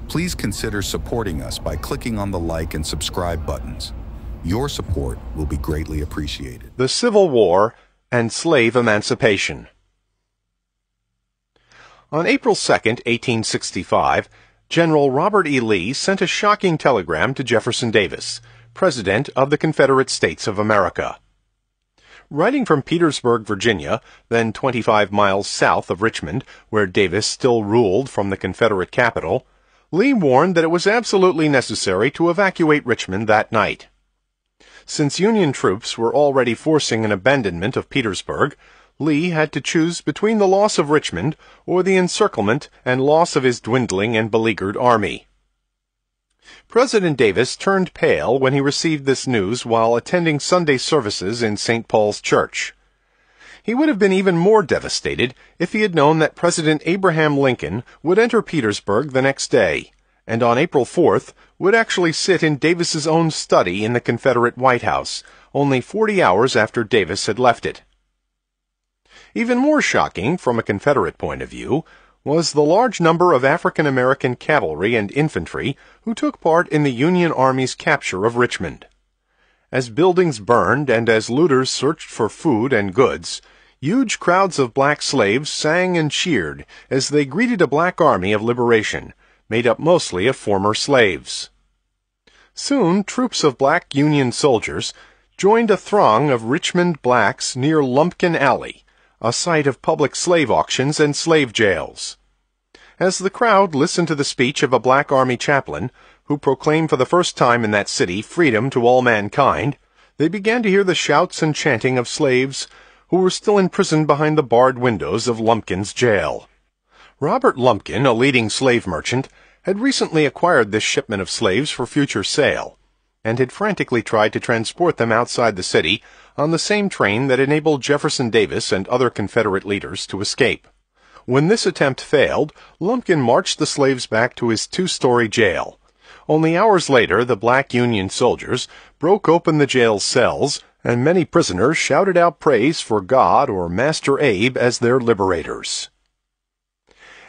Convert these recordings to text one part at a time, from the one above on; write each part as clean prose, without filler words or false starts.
Please consider supporting us by clicking on the like and subscribe buttons. Your support will be greatly appreciated. The Civil War and Slave Emancipation. On April 2, 1865, General Robert E. Lee sent a shocking telegram to Jefferson Davis, President of the Confederate States of America. Writing from Petersburg, Virginia, then 25 miles south of Richmond, where Davis still ruled from the Confederate capital, Lee warned that it was absolutely necessary to evacuate Richmond that night. Since Union troops were already forcing an abandonment of Petersburg, Lee had to choose between the loss of Richmond or the encirclement and loss of his dwindling and beleaguered army. President Davis turned pale when he received this news while attending Sunday services in St. Paul's Church. He would have been even more devastated if he had known that President Abraham Lincoln would enter Petersburg the next day, and on April 4th would actually sit in Davis's own study in the Confederate White House, only 40 hours after Davis had left it. Even more shocking, from a Confederate point of view, was the large number of African American cavalry and infantry who took part in the Union Army's capture of Richmond. As buildings burned and as looters searched for food and goods, huge crowds of black slaves sang and cheered as they greeted a black army of liberation, made up mostly of former slaves. Soon, troops of black Union soldiers joined a throng of Richmond blacks near Lumpkin Alley, a site of public slave auctions and slave jails. As the crowd listened to the speech of a black army chaplain, who proclaimed for the first time in that city freedom to all mankind, they began to hear the shouts and chanting of slaves who were still imprisoned behind the barred windows of Lumpkin's jail. Robert Lumpkin, a leading slave merchant, had recently acquired this shipment of slaves for future sale, and had frantically tried to transport them outside the city on the same train that enabled Jefferson Davis and other Confederate leaders to escape. When this attempt failed, Lumpkin marched the slaves back to his two-story jail. Only hours later, the black Union soldiers broke open the jail's cells, and many prisoners shouted out praise for God or Master Abe as their liberators.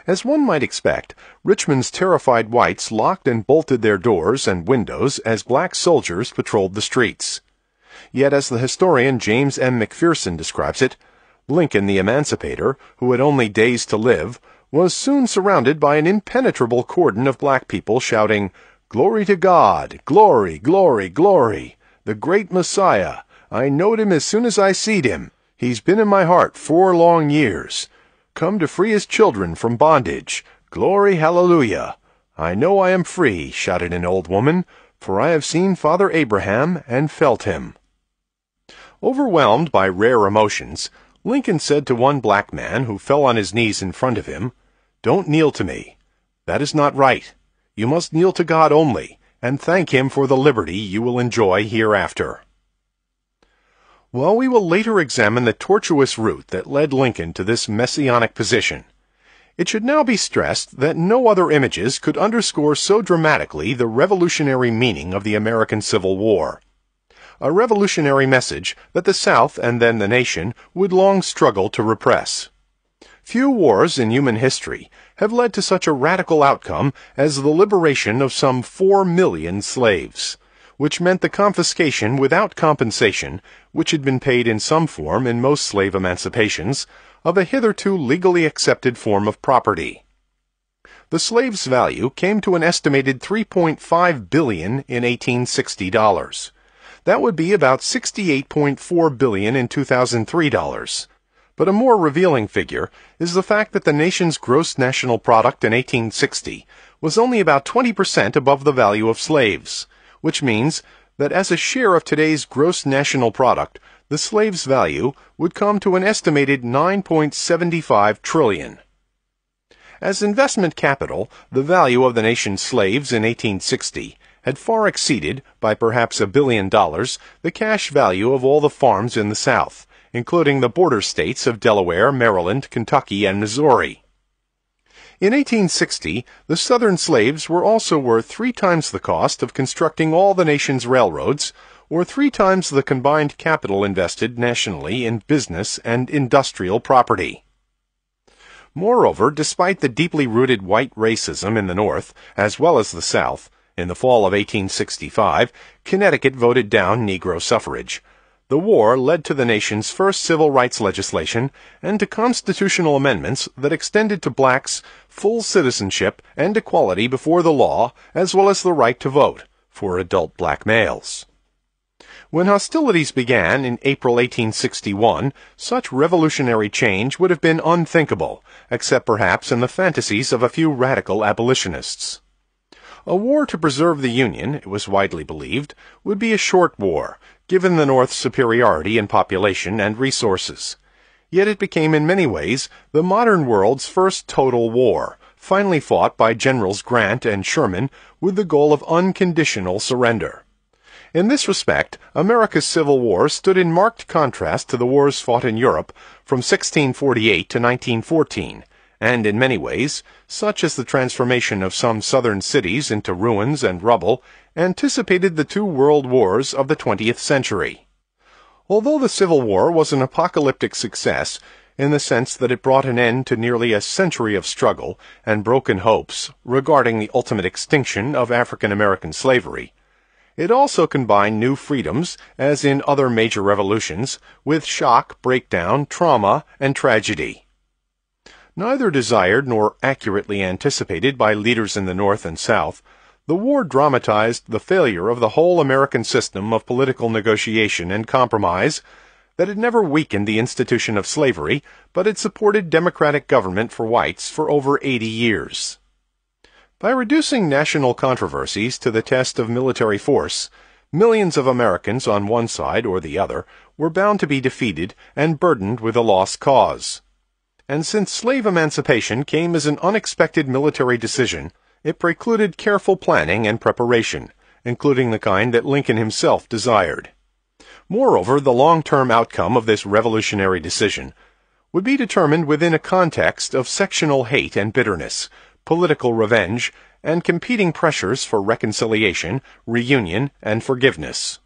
As one might expect, Richmond's terrified whites locked and bolted their doors and windows as black soldiers patrolled the streets. Yet, as the historian James M. McPherson describes it, Lincoln the Emancipator, who had only days to live, was soon surrounded by an impenetrable cordon of black people shouting, "Glory to God! Glory, glory, glory! The great Messiah! I knowed him as soon as I seed him. He's been in my heart 4 long years. Come to free his children from bondage. Glory, hallelujah! I know I am free," shouted an old woman, "for I have seen Father Abraham and felt him." Overwhelmed by rare emotions, Lincoln said to one black man who fell on his knees in front of him, "Don't kneel to me. That is not right. You must kneel to God only, and thank him for the liberty you will enjoy hereafter." While we will later examine the tortuous route that led Lincoln to this messianic position, it should now be stressed that no other images could underscore so dramatically the revolutionary meaning of the American Civil War. A revolutionary message that the South and then the nation would long struggle to repress. Few wars in human history have led to such a radical outcome as the liberation of some 4 million slaves, which meant the confiscation without compensation, which had been paid in some form in most slave emancipations, of a hitherto legally accepted form of property. The slave's value came to an estimated $3.5 billion in 1860 dollars. That would be about $68.4 billion in 2003 dollars. But a more revealing figure is the fact that the nation's gross national product in 1860 was only about 20% above the value of slaves, which means that as a share of today's gross national product, the slave's value would come to an estimated $9.75 trillion. As investment capital, the value of the nation's slaves in 1860 had far exceeded, by perhaps $1 billion, the cash value of all the farms in the South, including the border states of Delaware, Maryland, Kentucky, and Missouri. In 1860, the Southern slaves were also worth 3 times the cost of constructing all the nation's railroads, or 3 times the combined capital invested nationally in business and industrial property. Moreover, despite the deeply rooted white racism in the North, as well as the South, in the fall of 1865, Connecticut voted down Negro suffrage. The war led to the nation's first civil rights legislation and to constitutional amendments that extended to blacks full citizenship and equality before the law, as well as the right to vote for adult black males. When hostilities began in April 1861, such revolutionary change would have been unthinkable, except perhaps in the fantasies of a few radical abolitionists. A war to preserve the Union, it was widely believed, would be a short war, given the North's superiority in population and resources. Yet it became in many ways the modern world's first total war, finally fought by Generals Grant and Sherman with the goal of unconditional surrender. In this respect, America's Civil War stood in marked contrast to the wars fought in Europe from 1648 to 1914, and in many ways, such as the transformation of some southern cities into ruins and rubble, anticipated the two world wars of the 20th century. Although the Civil War was an apocalyptic success, in the sense that it brought an end to nearly a century of struggle and broken hopes regarding the ultimate extinction of African American slavery, it also combined new freedoms, as in other major revolutions, with shock, breakdown, trauma, and tragedy. Neither desired nor accurately anticipated by leaders in the North and South, the war dramatized the failure of the whole American system of political negotiation and compromise, that it never weakened the institution of slavery, but it supported democratic government for whites for over 80 years. By reducing national controversies to the test of military force, millions of Americans on one side or the other were bound to be defeated and burdened with a lost cause. And since slave emancipation came as an unexpected military decision, it precluded careful planning and preparation, including the kind that Lincoln himself desired. Moreover, the long-term outcome of this revolutionary decision would be determined within a context of sectional hate and bitterness, political revenge, and competing pressures for reconciliation, reunion, and forgiveness.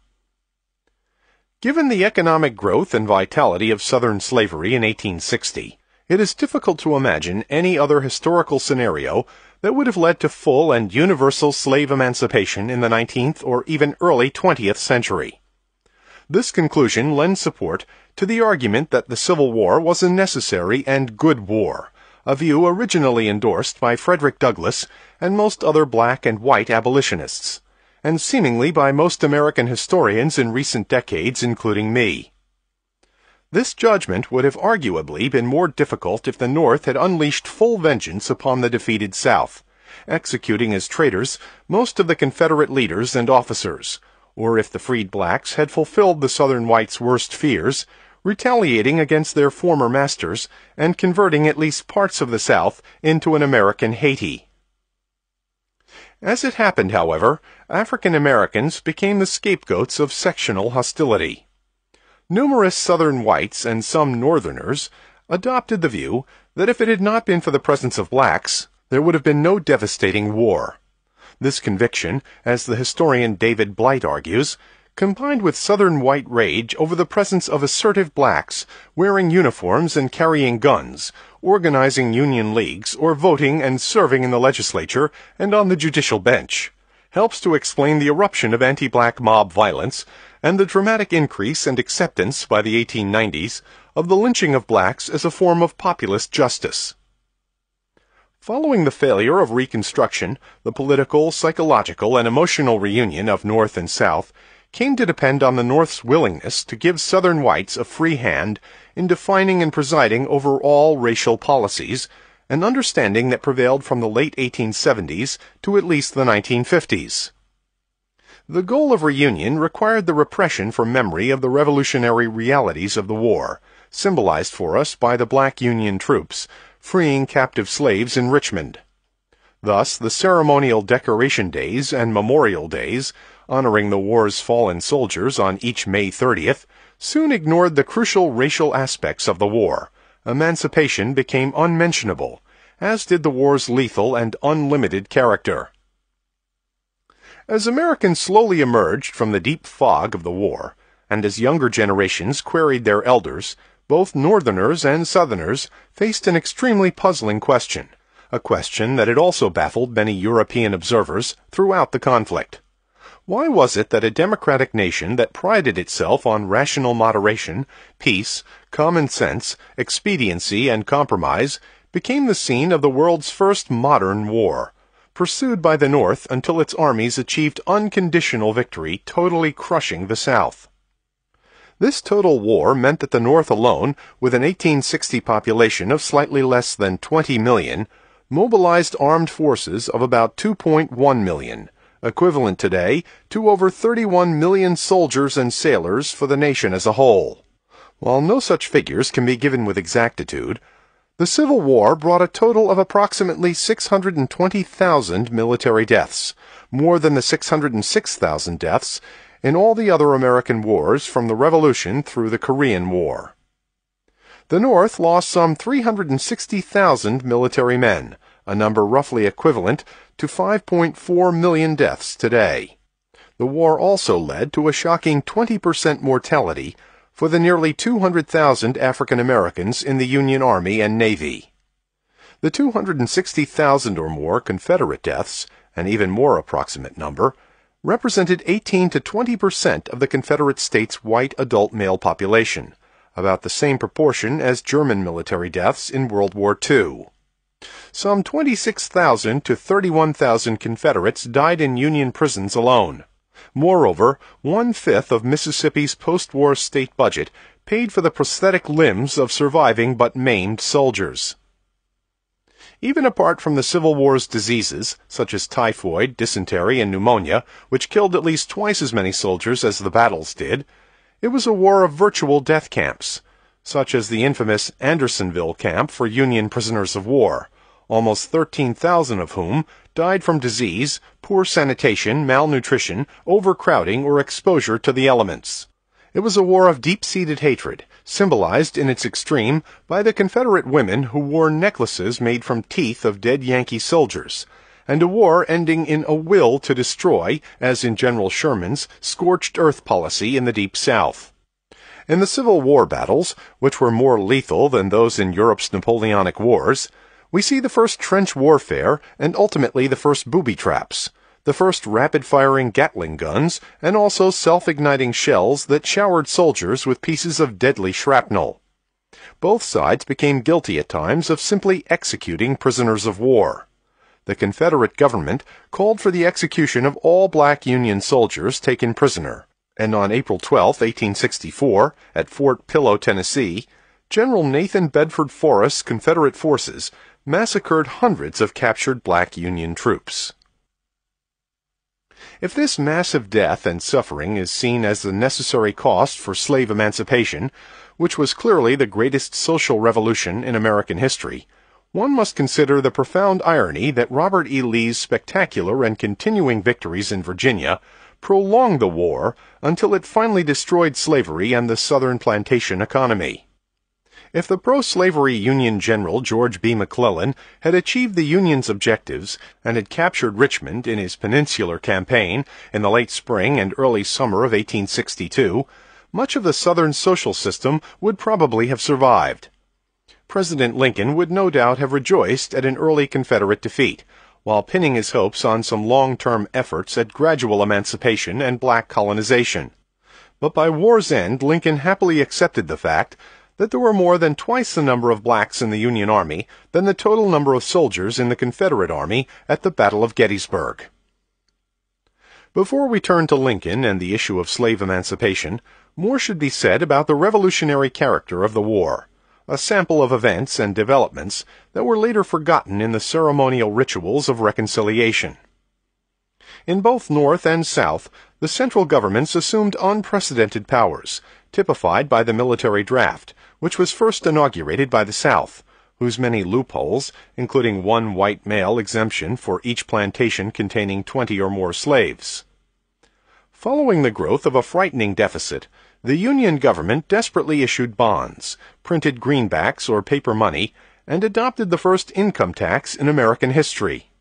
Given the economic growth and vitality of Southern slavery in 1860, it is difficult to imagine any other historical scenario that would have led to full and universal slave emancipation in the 19th or even early 20th century. This conclusion lends support to the argument that the Civil War was a necessary and good war, a view originally endorsed by Frederick Douglass and most other black and white abolitionists, and seemingly by most American historians in recent decades, including me. This judgment would have arguably been more difficult if the North had unleashed full vengeance upon the defeated South, executing as traitors most of the Confederate leaders and officers, or if the freed blacks had fulfilled the Southern whites' worst fears, retaliating against their former masters and converting at least parts of the South into an American Haiti. As it happened, however, African Americans became the scapegoats of sectional hostility. Numerous Southern whites and some Northerners adopted the view that if it had not been for the presence of blacks, there would have been no devastating war. This conviction, as the historian David Blight argues, combined with Southern white rage over the presence of assertive blacks wearing uniforms and carrying guns, organizing union leagues, or voting and serving in the legislature and on the judicial bench, helps to explain the eruption of anti-black mob violence and the dramatic increase and acceptance by the 1890s of the lynching of blacks as a form of populist justice. Following the failure of Reconstruction, the political, psychological, and emotional reunion of North and South came to depend on the North's willingness to give Southern whites a free hand in defining and presiding over all racial policies, an understanding that prevailed from the late 1870s to at least the 1950s. The goal of reunion required the repression from memory of the revolutionary realities of the war, symbolized for us by the black Union troops, freeing captive slaves in Richmond. Thus, the ceremonial Decoration Days and Memorial Days, honoring the war's fallen soldiers on each May 30th, soon ignored the crucial racial aspects of the war. Emancipation became unmentionable, as did the war's lethal and unlimited character. As Americans slowly emerged from the deep fog of the war, and as younger generations queried their elders, both Northerners and Southerners faced an extremely puzzling question, a question that had also baffled many European observers throughout the conflict. Why was it that a democratic nation that prided itself on rational moderation, peace, common sense, expediency, and compromise became the scene of the world's first modern war, pursued by the North until its armies achieved unconditional victory, totally crushing the South? This total war meant that the North alone, with an 1860 population of slightly less than 20 million, mobilized armed forces of about 2.1 million, equivalent today to over 31 million soldiers and sailors for the nation as a whole. While no such figures can be given with exactitude, the Civil War brought a total of approximately 620,000 military deaths, more than the 606,000 deaths in all the other American wars from the Revolution through the Korean War. The North lost some 360,000 military men, a number roughly equivalent to 5.4 million deaths today. The war also led to a shocking 20% mortality for the nearly 200,000 African Americans in the Union Army and Navy. The 260,000 or more Confederate deaths, an even more approximate number, represented 18 to 20% of the Confederate States' white adult male population, about the same proportion as German military deaths in World War II. Some 26,000 to 31,000 Confederates died in Union prisons alone. Moreover, 1/5 of Mississippi's post-war state budget paid for the prosthetic limbs of surviving but maimed soldiers. Even apart from the Civil War's diseases, such as typhoid, dysentery, and pneumonia, which killed at least twice as many soldiers as the battles did, it was a war of virtual death camps, such as the infamous Andersonville camp for Union prisoners of war, almost 13,000 of whom died from disease, poor sanitation, malnutrition, overcrowding, or exposure to the elements. It was a war of deep-seated hatred, symbolized in its extreme by the Confederate women who wore necklaces made from teeth of dead Yankee soldiers, and a war ending in a will to destroy, as in General Sherman's scorched earth policy in the Deep South. In the Civil War battles, which were more lethal than those in Europe's Napoleonic Wars, we see the first trench warfare and ultimately the first booby traps, the first rapid-firing Gatling guns, and also self-igniting shells that showered soldiers with pieces of deadly shrapnel. Both sides became guilty at times of simply executing prisoners of war. The Confederate government called for the execution of all black Union soldiers taken prisoner, and on April 12, 1864, at Fort Pillow, Tennessee, General Nathan Bedford Forrest's Confederate forces massacred hundreds of captured black Union troops. If this massive death and suffering is seen as the necessary cost for slave emancipation, which was clearly the greatest social revolution in American history, one must consider the profound irony that Robert E. Lee's spectacular and continuing victories in Virginia prolonged the war until it finally destroyed slavery and the Southern plantation economy. If the pro-slavery Union General George B. McClellan had achieved the Union's objectives and had captured Richmond in his Peninsular Campaign in the late spring and early summer of 1862, much of the Southern social system would probably have survived. President Lincoln would no doubt have rejoiced at an early Confederate defeat, while pinning his hopes on some long-term efforts at gradual emancipation and black colonization. But by war's end, Lincoln happily accepted the fact that there were more than twice the number of blacks in the Union Army than the total number of soldiers in the Confederate Army at the Battle of Gettysburg. Before we turn to Lincoln and the issue of slave emancipation, more should be said about the revolutionary character of the war, a sample of events and developments that were later forgotten in the ceremonial rituals of reconciliation. In both North and South, the central governments assumed unprecedented powers, typified by the military draft, which was first inaugurated by the South, whose many loopholes, including one white male exemption for each plantation containing 20 or more slaves. Following the growth of a frightening deficit, the Union government desperately issued bonds, printed greenbacks or paper money, and adopted the first income tax in American history.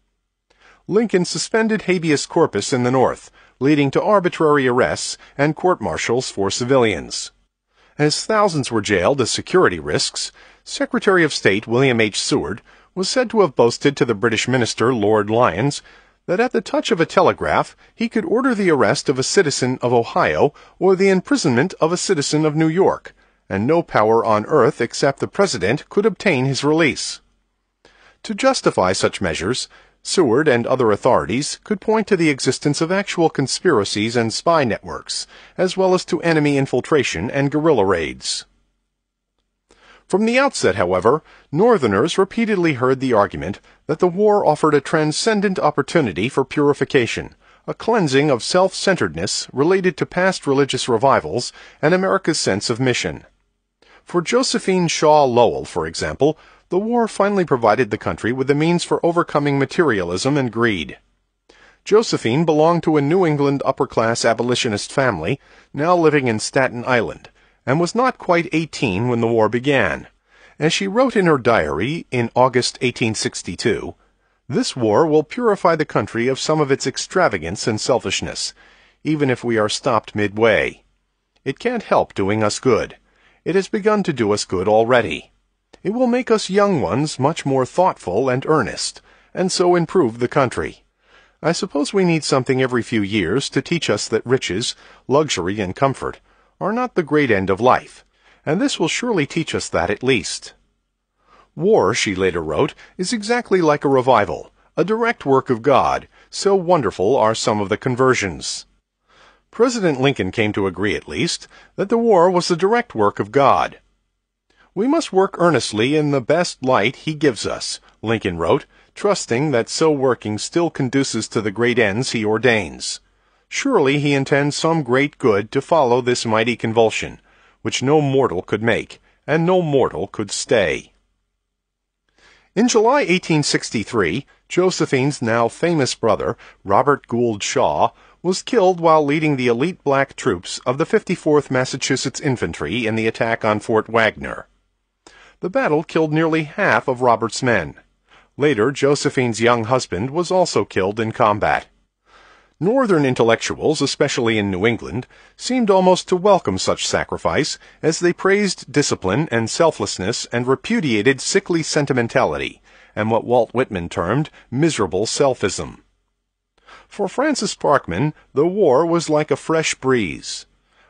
Lincoln suspended habeas corpus in the North, leading to arbitrary arrests and court-martials for civilians. As thousands were jailed as security risks, Secretary of State William H. Seward was said to have boasted to the British minister Lord Lyons that at the touch of a telegraph he could order the arrest of a citizen of Ohio or the imprisonment of a citizen of New York, and no power on earth except the President could obtain his release. To justify such measures, Seward and other authorities could point to the existence of actual conspiracies and spy networks, as well as to enemy infiltration and guerrilla raids. From the outset, however, Northerners repeatedly heard the argument that the war offered a transcendent opportunity for purification, a cleansing of self-centeredness related to past religious revivals and America's sense of mission. For Josephine Shaw Lowell, for example, the war finally provided the country with the means for overcoming materialism and greed. Josephine belonged to a New England upper-class abolitionist family, now living in Staten Island, and was not quite 18 when the war began. As she wrote in her diary in August 1862, "This war will purify the country of some of its extravagance and selfishness, even if we are stopped midway. It can't help doing us good. It has begun to do us good already. It will make us young ones much more thoughtful and earnest, and so improve the country. I suppose we need something every few years to teach us that riches, luxury, and comfort are not the great end of life, and this will surely teach us that at least." War, she later wrote, is exactly like a revival, a direct work of God, so wonderful are some of the conversions. President Lincoln came to agree, at least, that the war was the direct work of God. "We must work earnestly in the best light He gives us," Lincoln wrote, trusting that so working still conduces to the great ends He ordains. Surely He intends some great good to follow this mighty convulsion, which no mortal could make, and no mortal could stay. In July 1863, Josephine's now famous brother, Robert Gould Shaw, was killed while leading the elite black troops of the 54th Massachusetts Infantry in the attack on Fort Wagner. The battle killed nearly half of Robert's men. Later, Josephine's young husband was also killed in combat. Northern intellectuals, especially in New England, seemed almost to welcome such sacrifice, as they praised discipline and selflessness and repudiated sickly sentimentality, and what Walt Whitman termed miserable selfism. For Francis Parkman, the war was like a fresh breeze.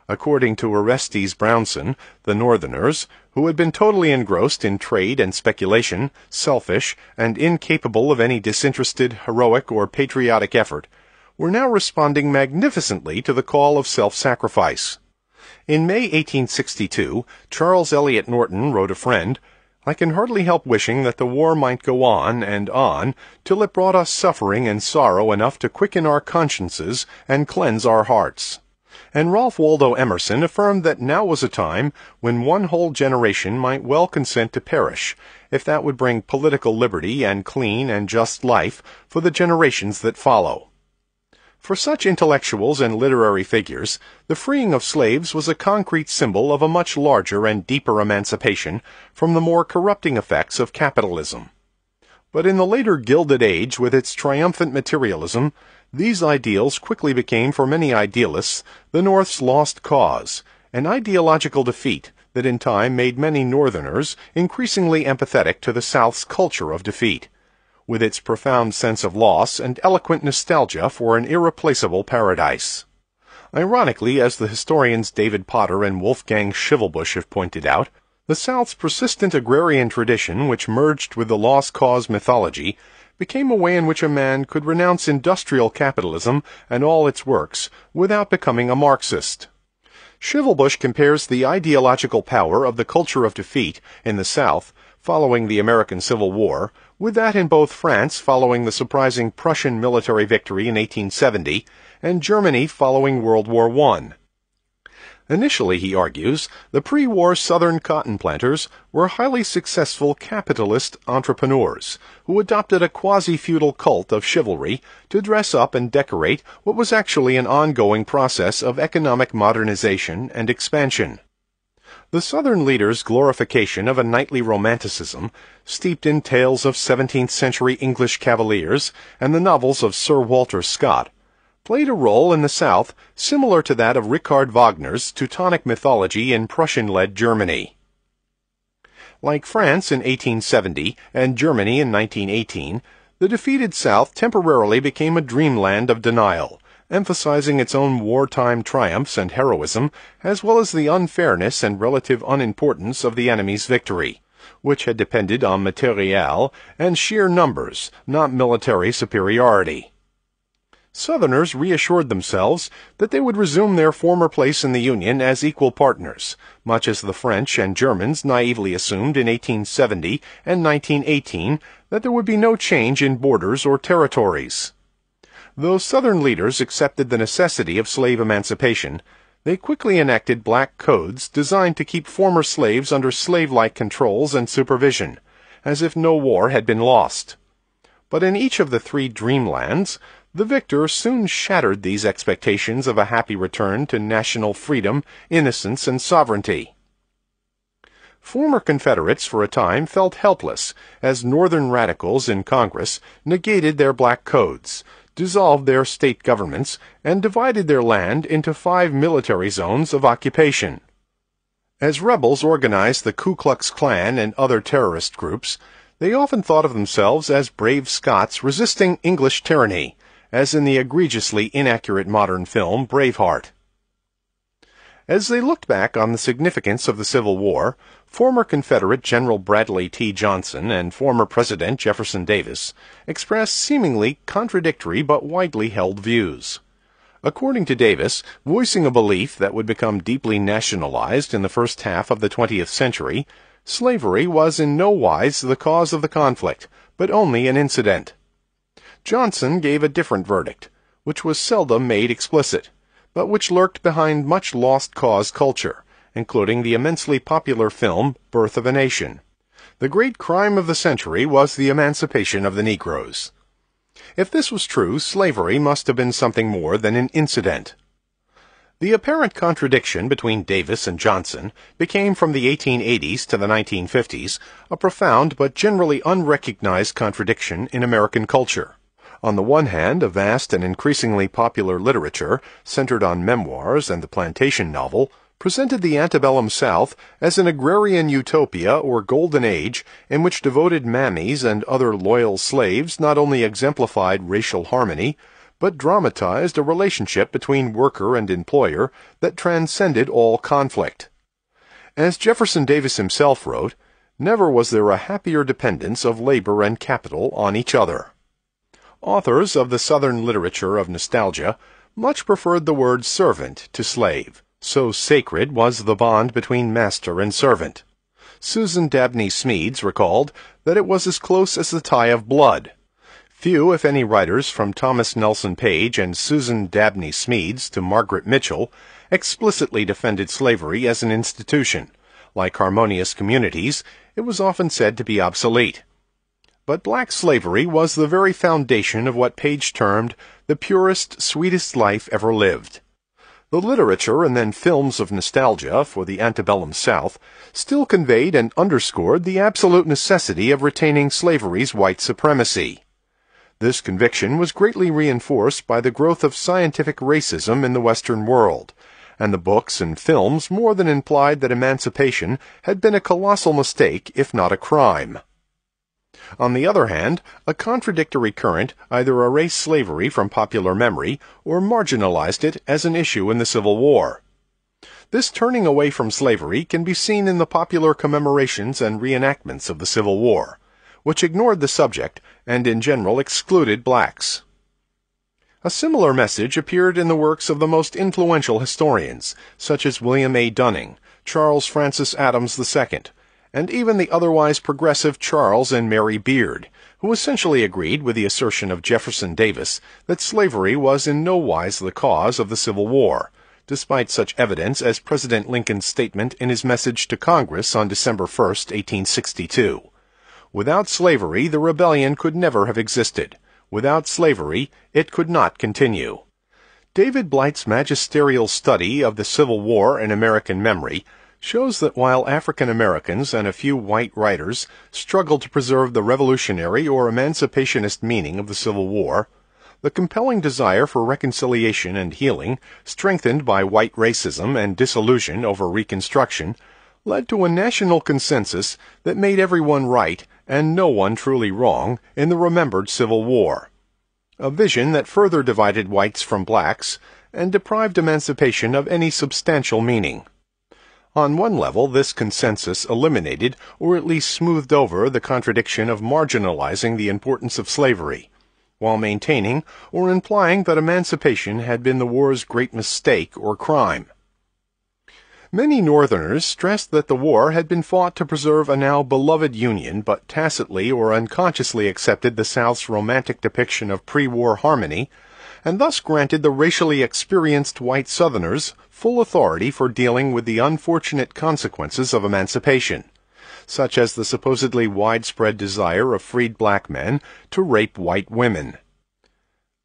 According to Orestes Brownson, the Northerners, who had been totally engrossed in trade and speculation, selfish, and incapable of any disinterested, heroic, or patriotic effort, were now responding magnificently to the call of self-sacrifice. In May 1862, Charles Eliot Norton wrote a friend, "I can hardly help wishing that the war might go on, till it brought us suffering and sorrow enough to quicken our consciences and cleanse our hearts." And Ralph Waldo Emerson affirmed that now was a time when one whole generation might well consent to perish, if that would bring political liberty and clean and just life for the generations that follow. For such intellectuals and literary figures, the freeing of slaves was a concrete symbol of a much larger and deeper emancipation from the more corrupting effects of capitalism. But in the later Gilded Age, with its triumphant materialism, these ideals quickly became for many idealists the North's lost cause, an ideological defeat that in time made many Northerners increasingly empathetic to the South's culture of defeat, with its profound sense of loss and eloquent nostalgia for an irreplaceable paradise. Ironically, as the historians David Potter and Wolfgang Schivelbusch have pointed out, the South's persistent agrarian tradition, which merged with the lost cause mythology, became a way in which a man could renounce industrial capitalism and all its works without becoming a Marxist. Schivelbusch compares the ideological power of the culture of defeat in the South following the American Civil War with that in both France following the surprising Prussian military victory in 1870 and Germany following World War I. Initially, he argues, the pre-war Southern cotton planters were highly successful capitalist entrepreneurs who adopted a quasi-feudal cult of chivalry to dress up and decorate what was actually an ongoing process of economic modernization and expansion. The Southern leaders' glorification of a knightly romanticism, steeped in tales of 17th-century English cavaliers and the novels of Sir Walter Scott, played a role in the South similar to that of Richard Wagner's Teutonic mythology in Prussian-led Germany. Like France in 1870 and Germany in 1918, the defeated South temporarily became a dreamland of denial, emphasizing its own wartime triumphs and heroism, as well as the unfairness and relative unimportance of the enemy's victory, which had depended on materiel and sheer numbers, not military superiority. Southerners reassured themselves that they would resume their former place in the Union as equal partners, much as the French and Germans naively assumed in 1870 and 1918 that there would be no change in borders or territories. Though Southern leaders accepted the necessity of slave emancipation, they quickly enacted black codes designed to keep former slaves under slave-like controls and supervision, as if no war had been lost. But in each of the three dreamlands, the victor soon shattered these expectations of a happy return to national freedom, innocence, and sovereignty. Former Confederates for a time felt helpless as Northern radicals in Congress negated their black codes, dissolved their state governments, and divided their land into 5 military zones of occupation. As rebels organized the Ku Klux Klan and other terrorist groups, they often thought of themselves as brave Scots resisting English tyranny, as in the egregiously inaccurate modern film Braveheart. As they looked back on the significance of the Civil War, former Confederate General Bradley T. Johnson and former President Jefferson Davis expressed seemingly contradictory but widely held views. According to Davis, voicing a belief that would become deeply nationalized in the first half of the 20th century, slavery was in no wise the cause of the conflict, but only an incident. Johnson gave a different verdict, which was seldom made explicit, but which lurked behind much lost cause culture, including the immensely popular film Birth of a Nation. The great crime of the century was the emancipation of the Negroes. If this was true, slavery must have been something more than an incident. The apparent contradiction between Davis and Johnson became from the 1880s to the 1950s a profound but generally unrecognized contradiction in American culture. On the one hand, a vast and increasingly popular literature, centered on memoirs and the plantation novel, presented the antebellum South as an agrarian utopia or golden age in which devoted mammies and other loyal slaves not only exemplified racial harmony, but dramatized a relationship between worker and employer that transcended all conflict. As Jefferson Davis himself wrote, "Never was there a happier dependence of labor and capital on each other." Authors of the Southern literature of nostalgia much preferred the word servant to slave. So sacred was the bond between master and servant. Susan Dabney Smedes recalled that it was as close as the tie of blood. Few, if any, writers from Thomas Nelson Page and Susan Dabney Smedes to Margaret Mitchell explicitly defended slavery as an institution. Like harmonious communities, it was often said to be obsolete. But black slavery was the very foundation of what Page termed the purest, sweetest life ever lived. The literature and then films of nostalgia for the antebellum South still conveyed and underscored the absolute necessity of retaining slavery's white supremacy. This conviction was greatly reinforced by the growth of scientific racism in the Western world, and the books and films more than implied that emancipation had been a colossal mistake, if not a crime. On the other hand, a contradictory current either erased slavery from popular memory or marginalized it as an issue in the Civil War. This turning away from slavery can be seen in the popular commemorations and reenactments of the Civil War, which ignored the subject and in general excluded blacks. A similar message appeared in the works of the most influential historians, such as William A. Dunning, Charles Francis Adams II, and even the otherwise progressive Charles and Mary Beard, who essentially agreed with the assertion of Jefferson Davis that slavery was in no wise the cause of the Civil War, despite such evidence as President Lincoln's statement in his message to Congress on December 1, 1862. Without slavery, the rebellion could never have existed. Without slavery, it could not continue. David Blight's magisterial study of the Civil War in American memory shows that while African Americans and a few white writers struggled to preserve the revolutionary or emancipationist meaning of the Civil War, The compelling desire for reconciliation and healing, strengthened by white racism and disillusion over Reconstruction, led to a national consensus that made everyone right and no one truly wrong in the remembered Civil War. A vision that further divided whites from blacks and deprived emancipation of any substantial meaning. On one level, this consensus eliminated or at least smoothed over the contradiction of marginalizing the importance of slavery, while maintaining or implying that emancipation had been the war's great mistake or crime. Many Northerners stressed that the war had been fought to preserve a now beloved Union, but tacitly or unconsciously accepted the South's romantic depiction of pre-war harmony, and thus granted the racially experienced white Southerners full authority for dealing with the unfortunate consequences of emancipation, such as the supposedly widespread desire of freed black men to rape white women.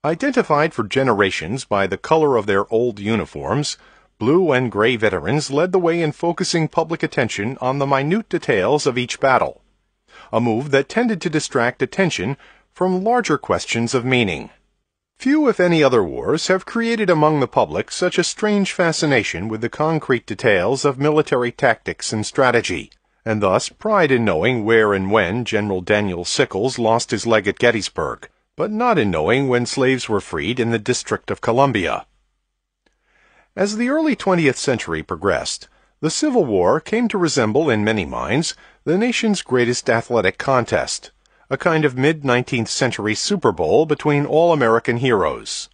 Identified for generations by the color of their old uniforms, blue and gray veterans led the way in focusing public attention on the minute details of each battle, a move that tended to distract attention from larger questions of meaning. Few, if any, other wars have created among the public such a strange fascination with the concrete details of military tactics and strategy, and thus pride in knowing where and when General Daniel Sickles lost his leg at Gettysburg, but not in knowing when slaves were freed in the District of Columbia. As the early 20th century progressed, the Civil War came to resemble, in many minds, the nation's greatest athletic contest, a kind of mid-19th century Super Bowl between all-American heroes.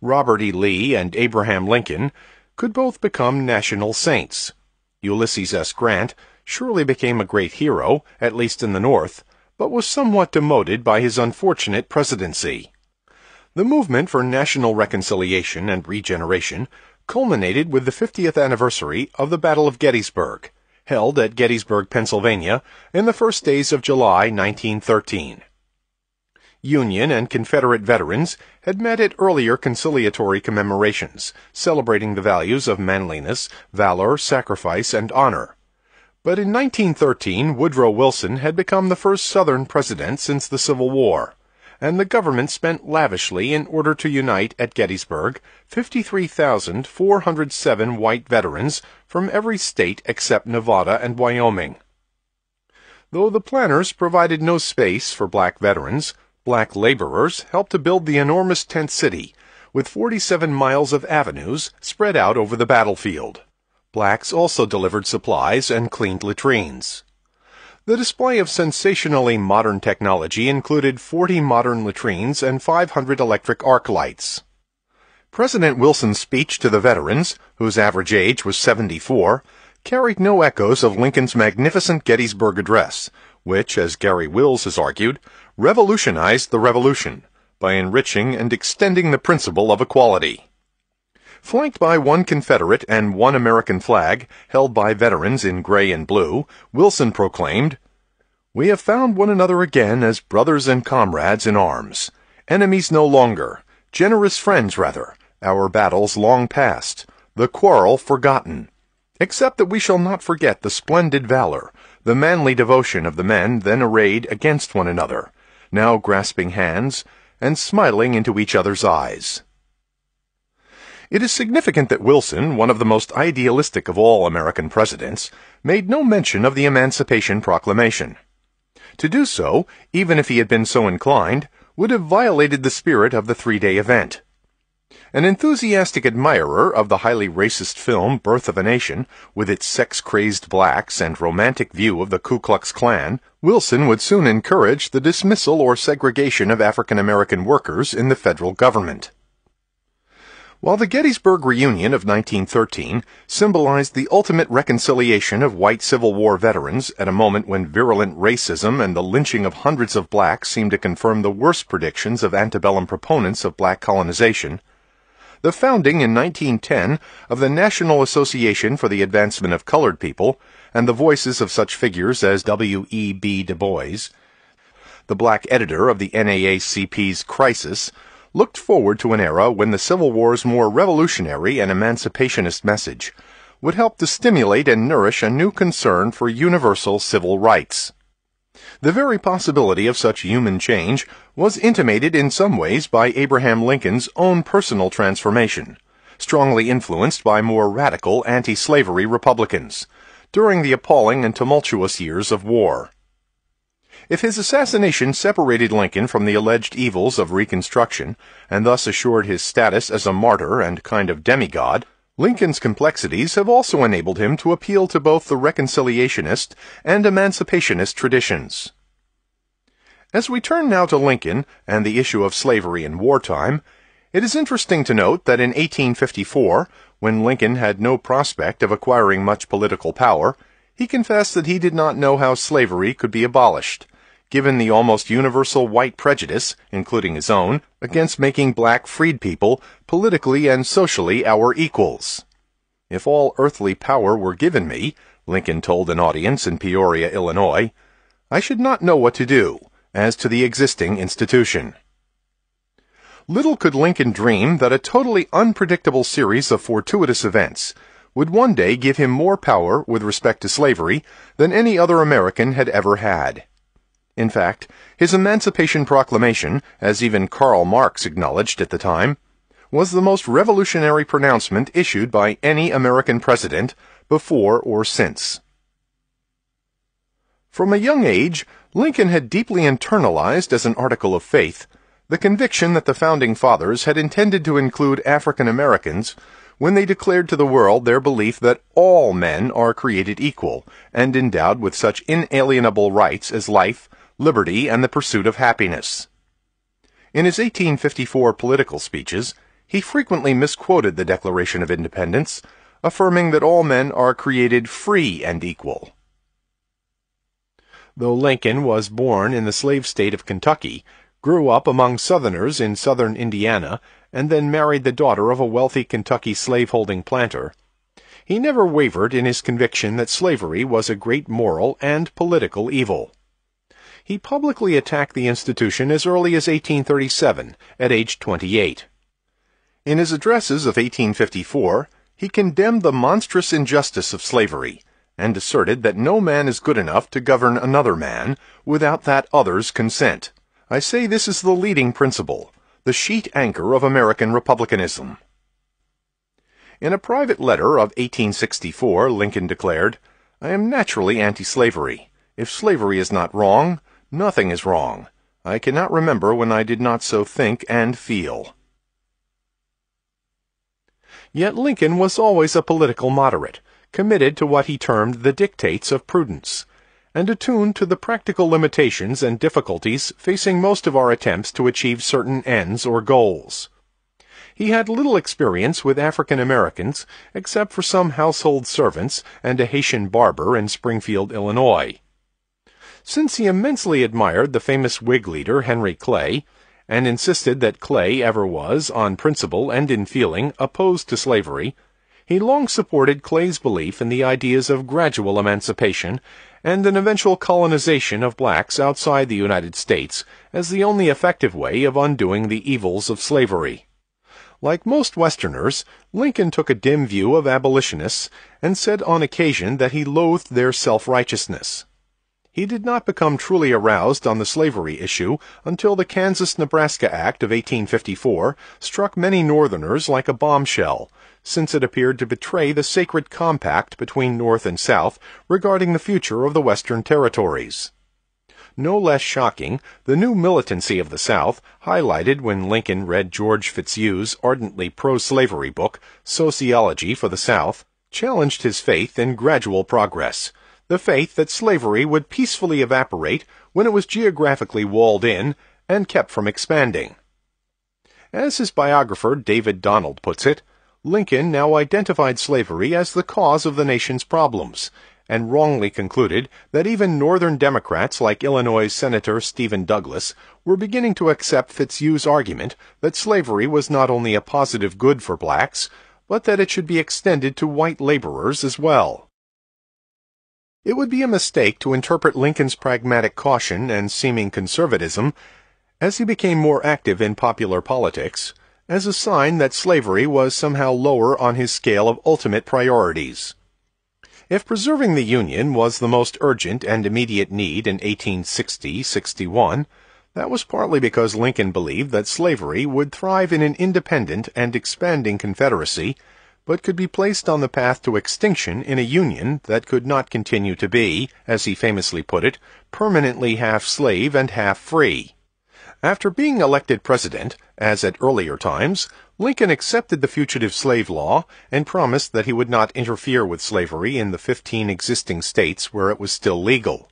Robert E. Lee and Abraham Lincoln could both become national saints. Ulysses S. Grant surely became a great hero, at least in the North, but was somewhat demoted by his unfortunate presidency. The movement for national reconciliation and regeneration culminated with the 50th anniversary of the Battle of Gettysburg, held at Gettysburg, Pennsylvania, in the first days of July 1913. Union and Confederate veterans had met at earlier conciliatory commemorations, celebrating the values of manliness, valor, sacrifice, and honor. But in 1913, Woodrow Wilson had become the first Southern president since the Civil War, and the government spent lavishly in order to unite at Gettysburg 53,407 white veterans from every state except Nevada and Wyoming. Though the planners provided no space for black veterans, black laborers helped to build the enormous tent city, with 47 miles of avenues spread out over the battlefield. Blacks also delivered supplies and cleaned latrines. The display of sensationally modern technology included 40 modern latrines and 500 electric arc lights. President Wilson's speech to the veterans, whose average age was 74, carried no echoes of Lincoln's magnificent Gettysburg Address, which, as Gary Wills has argued, revolutionized the Revolution by enriching and extending the principle of equality. Flanked by one Confederate and one American flag, held by veterans in gray and blue, Wilson proclaimed, "We have found one another again as brothers and comrades in arms, enemies no longer, generous friends rather, our battles long past, the quarrel forgotten, except that we shall not forget the splendid valor, the manly devotion of the men then arrayed against one another, now grasping hands and smiling into each other's eyes." It is significant that Wilson, one of the most idealistic of all American presidents, made no mention of the Emancipation Proclamation. To do so, even if he had been so inclined, would have violated the spirit of the three-day event. An enthusiastic admirer of the highly racist film Birth of a Nation, with its sex-crazed blacks and romantic view of the Ku Klux Klan, Wilson would soon encourage the dismissal or segregation of African-American workers in the federal government. While the Gettysburg reunion of 1913 symbolized the ultimate reconciliation of white Civil War veterans at a moment when virulent racism and the lynching of hundreds of blacks seemed to confirm the worst predictions of antebellum proponents of black colonization, the founding in 1910 of the National Association for the Advancement of Colored People and the voices of such figures as W.E.B. Du Bois, the black editor of the NAACP's Crisis, looked forward to an era when the Civil War's more revolutionary and emancipationist message would help to stimulate and nourish a new concern for universal civil rights. The very possibility of such human change was intimated in some ways by Abraham Lincoln's own personal transformation, strongly influenced by more radical anti-slavery Republicans, during the appalling and tumultuous years of war. If his assassination separated Lincoln from the alleged evils of Reconstruction, and thus assured his status as a martyr and kind of demigod, Lincoln's complexities have also enabled him to appeal to both the reconciliationist and emancipationist traditions. As we turn now to Lincoln and the issue of slavery in wartime, it is interesting to note that in 1854, when Lincoln had no prospect of acquiring much political power, he confessed that he did not know how slavery could be abolished, given the almost universal white prejudice, including his own, against making black freed people politically and socially our equals. "If all earthly power were given me," Lincoln told an audience in Peoria, Illinois, "I should not know what to do as to the existing institution." Little could Lincoln dream that a totally unpredictable series of fortuitous events would one day give him more power with respect to slavery than any other American had ever had. In fact, his Emancipation Proclamation, as even Karl Marx acknowledged at the time, was the most revolutionary pronouncement issued by any American president before or since. From a young age, Lincoln had deeply internalized as an article of faith the conviction that the Founding Fathers had intended to include African Americans when they declared to the world their belief that all men are created equal and endowed with such inalienable rights as life, liberty, and the pursuit of happiness. In his 1854 political speeches, he frequently misquoted the Declaration of Independence, affirming that all men are created free and equal. Though Lincoln was born in the slave state of Kentucky, grew up among Southerners in southern Indiana, and then married the daughter of a wealthy Kentucky slaveholding planter, he never wavered in his conviction that slavery was a great moral and political evil. He publicly attacked the institution as early as 1837, at age 28. In his addresses of 1854, he condemned the monstrous injustice of slavery, and asserted that no man is good enough to govern another man without that other's consent. I say this is the leading principle, the sheet anchor of American republicanism. In a private letter of 1864, Lincoln declared, "I am naturally anti-slavery. If slavery is not wrong, nothing is wrong. I cannot remember when I did not so think and feel." Yet Lincoln was always a political moderate, committed to what he termed the dictates of prudence, and attuned to the practical limitations and difficulties facing most of our attempts to achieve certain ends or goals. He had little experience with African Americans, except for some household servants and a Haitian barber in Springfield, Illinois. Since he immensely admired the famous Whig leader Henry Clay, and insisted that Clay ever was, on principle and in feeling, opposed to slavery, he long supported Clay's belief in the ideas of gradual emancipation and an eventual colonization of blacks outside the United States as the only effective way of undoing the evils of slavery. Like most Westerners, Lincoln took a dim view of abolitionists and said on occasion that he loathed their self-righteousness. He did not become truly aroused on the slavery issue until the Kansas-Nebraska Act of 1854 struck many Northerners like a bombshell, since it appeared to betray the sacred compact between North and South regarding the future of the Western territories. No less shocking, the new militancy of the South, highlighted when Lincoln read George Fitzhugh's ardently pro-slavery book, Sociology for the South, challenged his faith in gradual progress, the faith that slavery would peacefully evaporate when it was geographically walled in and kept from expanding. As his biographer David Donald puts it, Lincoln now identified slavery as the cause of the nation's problems, and wrongly concluded that even Northern Democrats like Illinois Senator Stephen Douglas were beginning to accept Fitzhugh's argument that slavery was not only a positive good for blacks, but that it should be extended to white laborers as well. It would be a mistake to interpret Lincoln's pragmatic caution and seeming conservatism, as he became more active in popular politics, as a sign that slavery was somehow lower on his scale of ultimate priorities. If preserving the Union was the most urgent and immediate need in 1860-61, that was partly because Lincoln believed that slavery would thrive in an independent and expanding Confederacy, but could be placed on the path to extinction in a Union that could not continue to be, as he famously put it, permanently half slave and half free. After being elected president, as at earlier times, Lincoln accepted the fugitive slave law and promised that he would not interfere with slavery in the 15 existing states where it was still legal.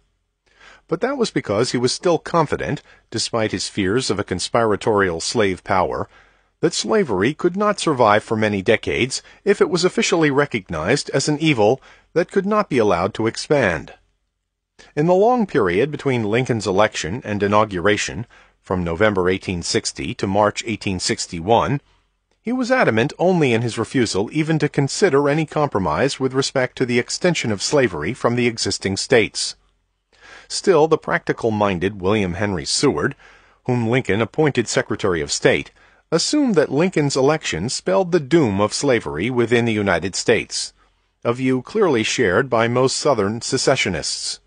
But that was because he was still confident, despite his fears of a conspiratorial slave power, that slavery could not survive for many decades if it was officially recognized as an evil that could not be allowed to expand. In the long period between Lincoln's election and inauguration, from November 1860 to March 1861, he was adamant only in his refusal even to consider any compromise with respect to the extension of slavery from the existing states. Still, the practical-minded William Henry Seward, whom Lincoln appointed Secretary of State, assumed that Lincoln's election spelled the doom of slavery within the United States, a view clearly shared by most Southern secessionists.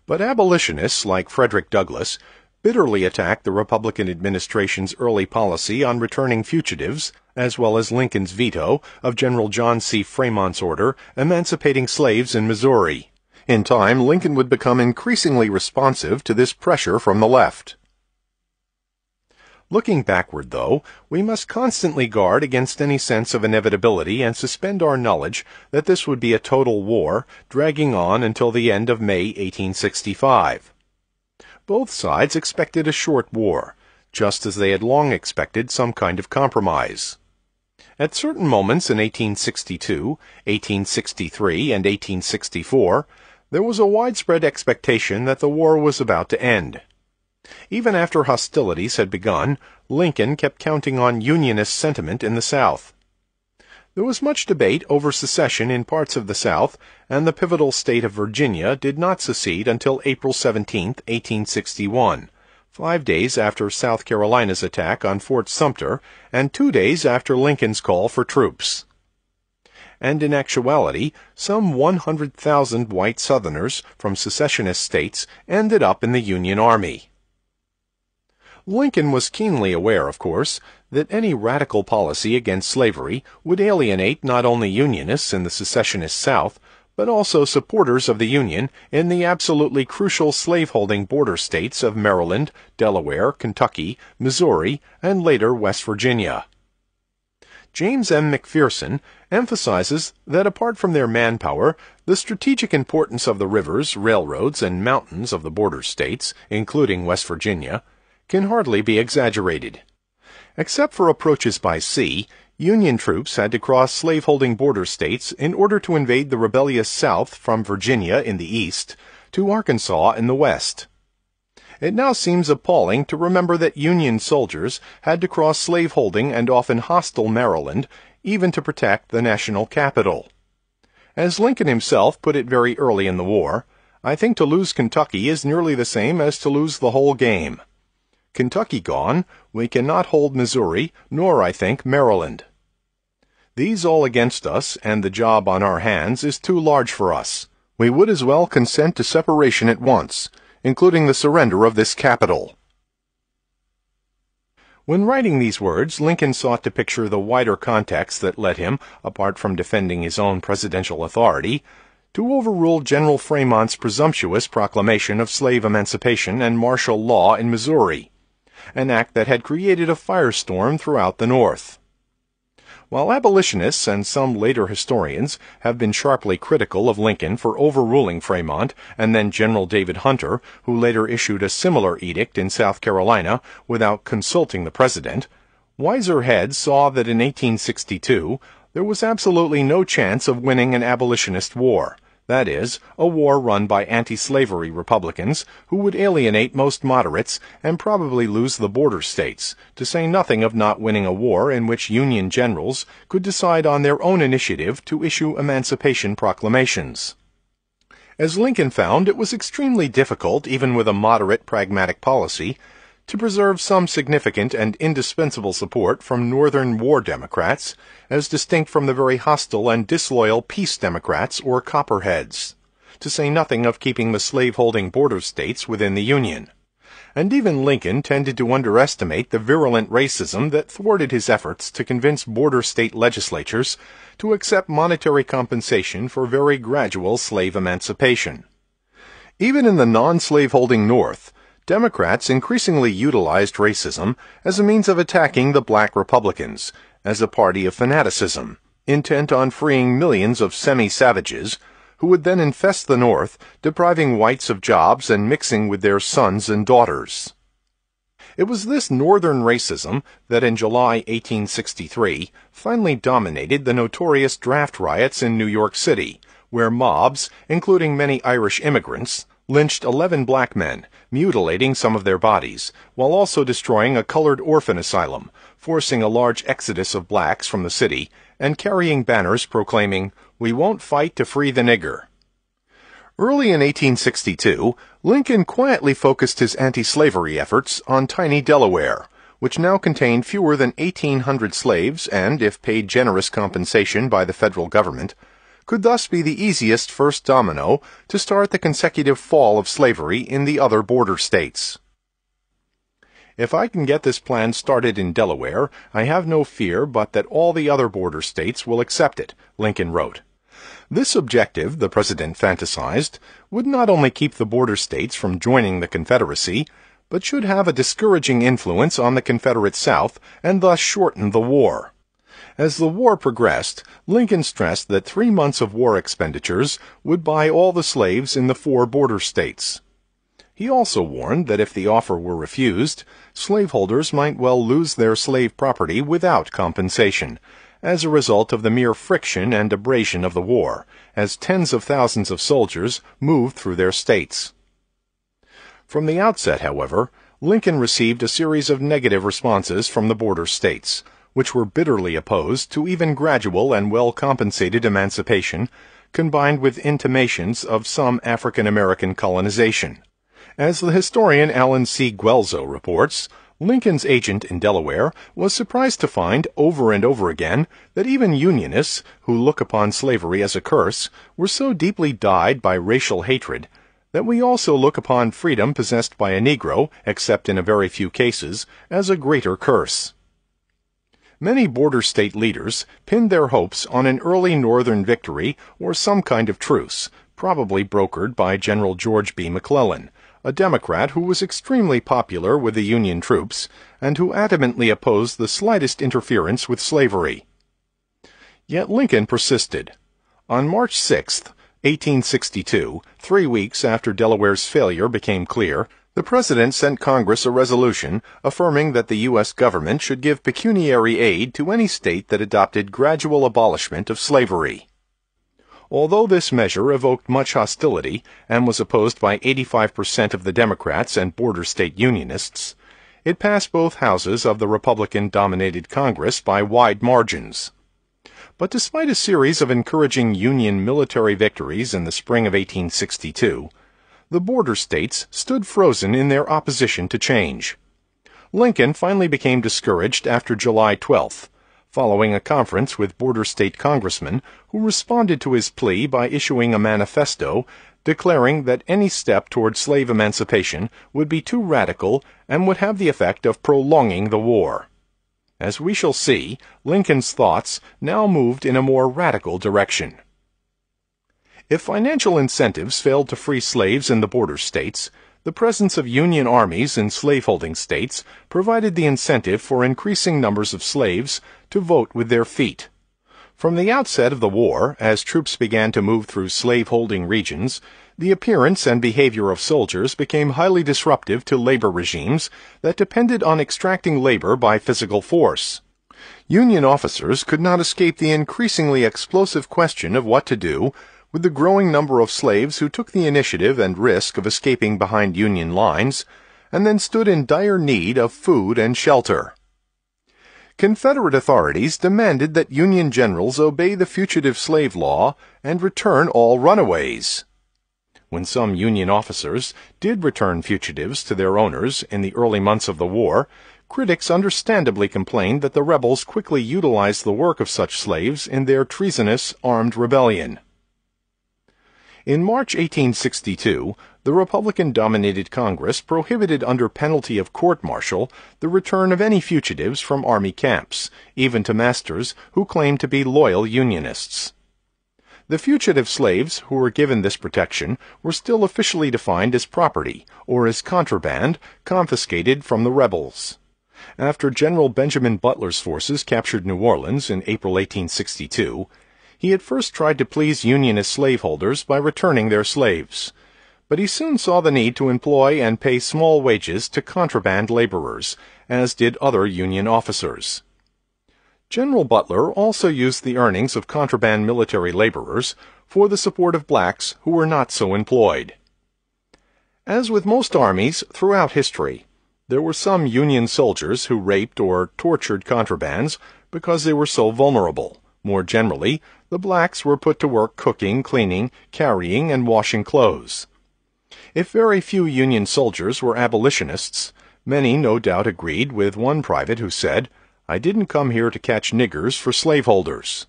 But abolitionists like Frederick Douglass bitterly attacked the Republican administration's early policy on returning fugitives, as well as Lincoln's veto of General John C. Fremont's order emancipating slaves in Missouri. In time, Lincoln would become increasingly responsive to this pressure from the left. Looking backward, though, we must constantly guard against any sense of inevitability and suspend our knowledge that this would be a total war, dragging on until the end of May 1865. Both sides expected a short war, just as they had long expected some kind of compromise. At certain moments in 1862, 1863, and 1864, there was a widespread expectation that the war was about to end. Even after hostilities had begun, Lincoln kept counting on Unionist sentiment in the South. There was much debate over secession in parts of the South, and the pivotal state of Virginia did not secede until April 17, 1861, 5 days after South Carolina's attack on Fort Sumter, and 2 days after Lincoln's call for troops. And in actuality, some 100,000 white Southerners from secessionist states ended up in the Union Army. Lincoln was keenly aware, of course, that any radical policy against slavery would alienate not only Unionists in the secessionist South, but also supporters of the Union in the absolutely crucial slaveholding border states of Maryland, Delaware, Kentucky, Missouri, and later West Virginia. James M. McPherson emphasizes that apart from their manpower, the strategic importance of the rivers, railroads, and mountains of the border states, including West Virginia, can hardly be exaggerated. Except for approaches by sea, Union troops had to cross slaveholding border states in order to invade the rebellious South from Virginia in the east to Arkansas in the west. It now seems appalling to remember that Union soldiers had to cross slaveholding and often hostile Maryland even to protect the national capital. As Lincoln himself put it very early in the war, I think to lose Kentucky is nearly the same as to lose the whole game. Kentucky gone, we cannot hold Missouri, nor, I think, Maryland. These all against us, and the job on our hands is too large for us. We would as well consent to separation at once, including the surrender of this capital. When writing these words, Lincoln sought to picture the wider context that led him, apart from defending his own presidential authority, to overrule General Fremont's presumptuous proclamation of slave emancipation and martial law in Missouri, an act that had created a firestorm throughout the North. While abolitionists and some later historians have been sharply critical of Lincoln for overruling Fremont and then General David Hunter, who later issued a similar edict in South Carolina without consulting the president, wiser heads saw that in 1862 there was absolutely no chance of winning an abolitionist war. That is, a war run by anti-slavery Republicans who would alienate most moderates and probably lose the border states, to say nothing of not winning a war in which Union generals could decide on their own initiative to issue emancipation proclamations. As Lincoln found, it was extremely difficult, even with a moderate pragmatic policy, to preserve some significant and indispensable support from Northern war Democrats, as distinct from the very hostile and disloyal peace Democrats or Copperheads, to say nothing of keeping the slaveholding border states within the Union. And even Lincoln tended to underestimate the virulent racism that thwarted his efforts to convince border state legislatures to accept monetary compensation for very gradual slave emancipation. Even in the non-slaveholding North, Democrats increasingly utilized racism as a means of attacking the black Republicans, as a party of fanaticism, intent on freeing millions of semi-savages, who would then infest the North, depriving whites of jobs and mixing with their sons and daughters. It was this Northern racism that in July 1863 finally dominated the notorious draft riots in New York City, where mobs, including many Irish immigrants, lynched 11 black men, mutilating some of their bodies, while also destroying a colored orphan asylum, forcing a large exodus of blacks from the city, and carrying banners proclaiming, "We won't fight to free the nigger." Early in 1862, Lincoln quietly focused his anti-slavery efforts on tiny Delaware, which now contained fewer than 1,800 slaves and, if paid generous compensation by the federal government, could thus be the easiest first domino to start the consecutive fall of slavery in the other border states. "If I can get this plan started in Delaware, I have no fear but that all the other border states will accept it," Lincoln wrote. This objective, the president fantasized, would not only keep the border states from joining the Confederacy, but should have a discouraging influence on the Confederate South and thus shorten the war. As the war progressed, Lincoln stressed that 3 months of war expenditures would buy all the slaves in the 4 border states. He also warned that if the offer were refused, slaveholders might well lose their slave property without compensation, as a result of the mere friction and abrasion of the war, as tens of thousands of soldiers moved through their states. From the outset, however, Lincoln received a series of negative responses from the border states, which were bitterly opposed to even gradual and well-compensated emancipation, combined with intimations of some African-American colonization. As the historian Alan C. Guelzo reports, Lincoln's agent in Delaware was surprised to find over and over again that even Unionists, who look upon slavery as a curse, were so deeply dyed by racial hatred that we also look upon freedom possessed by a Negro, except in a very few cases, as a greater curse. Many border state leaders pinned their hopes on an early Northern victory or some kind of truce, probably brokered by General George B. McClellan, a Democrat who was extremely popular with the Union troops and who adamantly opposed the slightest interference with slavery. Yet Lincoln persisted. On March 6, 1862, 3 weeks after Delaware's failure became clear, the President sent Congress a resolution affirming that the U.S. government should give pecuniary aid to any state that adopted gradual abolishment of slavery. Although this measure evoked much hostility and was opposed by 85% of the Democrats and border state Unionists, it passed both houses of the Republican-dominated Congress by wide margins. But despite a series of encouraging Union military victories in the spring of 1862, the border states stood frozen in their opposition to change. Lincoln finally became discouraged after July 12th, following a conference with border state congressmen who responded to his plea by issuing a manifesto declaring that any step toward slave emancipation would be too radical and would have the effect of prolonging the war. As we shall see, Lincoln's thoughts now moved in a more radical direction. If financial incentives failed to free slaves in the border states, the presence of Union armies in slaveholding states provided the incentive for increasing numbers of slaves to vote with their feet. From the outset of the war, as troops began to move through slaveholding regions, the appearance and behavior of soldiers became highly disruptive to labor regimes that depended on extracting labor by physical force. Union officers could not escape the increasingly explosive question of what to do with the growing number of slaves who took the initiative and risk of escaping behind Union lines, and then stood in dire need of food and shelter. Confederate authorities demanded that Union generals obey the fugitive slave law and return all runaways. When some Union officers did return fugitives to their owners in the early months of the war, critics understandably complained that the rebels quickly utilized the work of such slaves in their treasonous armed rebellion. In March 1862, the Republican-dominated Congress prohibited under penalty of court-martial the return of any fugitives from Army camps, even to masters who claimed to be loyal Unionists. The fugitive slaves who were given this protection were still officially defined as property, or as contraband, confiscated from the rebels. After General Benjamin Butler's forces captured New Orleans in April 1862, he at first tried to please Unionist slaveholders by returning their slaves, but he soon saw the need to employ and pay small wages to contraband laborers, as did other Union officers. General Butler also used the earnings of contraband military laborers for the support of blacks who were not so employed. As with most armies throughout history, there were some Union soldiers who raped or tortured contrabands because they were so vulnerable. More generally, the blacks were put to work cooking, cleaning, carrying, and washing clothes. If very few Union soldiers were abolitionists, many no doubt agreed with one private who said, "I didn't come here to catch niggers for slaveholders."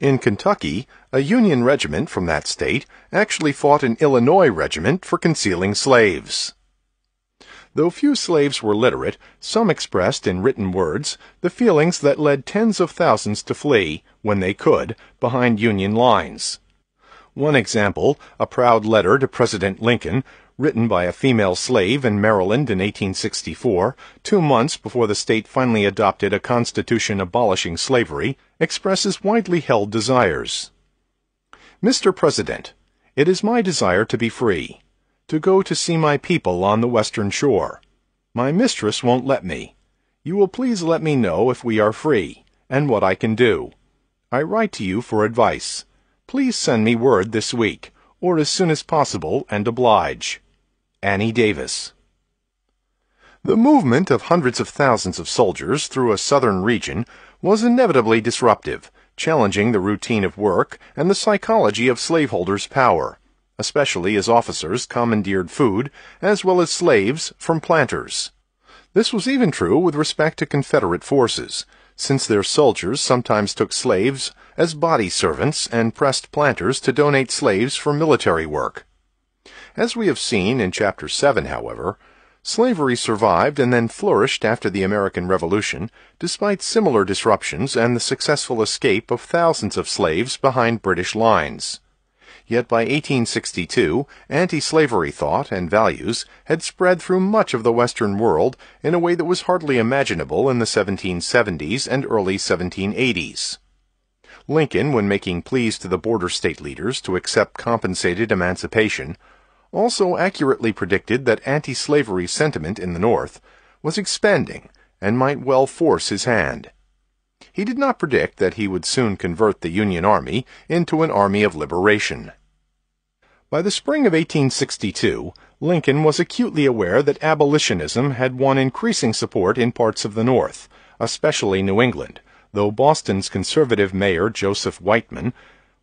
In Kentucky, a Union regiment from that state actually fought an Illinois regiment for concealing slaves. Though few slaves were literate, some expressed in written words the feelings that led tens of thousands to flee, when they could, behind Union lines. One example, a proud letter to President Lincoln, written by a female slave in Maryland in 1864, 2 months before the state finally adopted a constitution abolishing slavery, expresses widely held desires. "Mr. President, it is my desire to be free, to go to see my people on the western shore. My mistress won't let me. You will please let me know if we are free, and what I can do. I write to you for advice. Please send me word this week, or as soon as possible, and oblige. Annie Davis." The movement of hundreds of thousands of soldiers through a southern region was inevitably disruptive, challenging the routine of work and the psychology of slaveholders' power, especially as officers commandeered food, as well as slaves, from planters. This was even true with respect to Confederate forces, since their soldiers sometimes took slaves as body servants and pressed planters to donate slaves for military work. As we have seen in Chapter 7, however, slavery survived and then flourished after the American Revolution, despite similar disruptions and the successful escape of thousands of slaves behind British lines. Yet by 1862, anti-slavery thought and values had spread through much of the Western world in a way that was hardly imaginable in the 1770s and early 1780s. Lincoln, when making pleas to the border state leaders to accept compensated emancipation, also accurately predicted that anti-slavery sentiment in the North was expanding and might well force his hand. He did not predict that he would soon convert the Union Army into an army of liberation. By the spring of 1862, Lincoln was acutely aware that abolitionism had won increasing support in parts of the North, especially New England, though Boston's conservative mayor, Joseph Whiteman,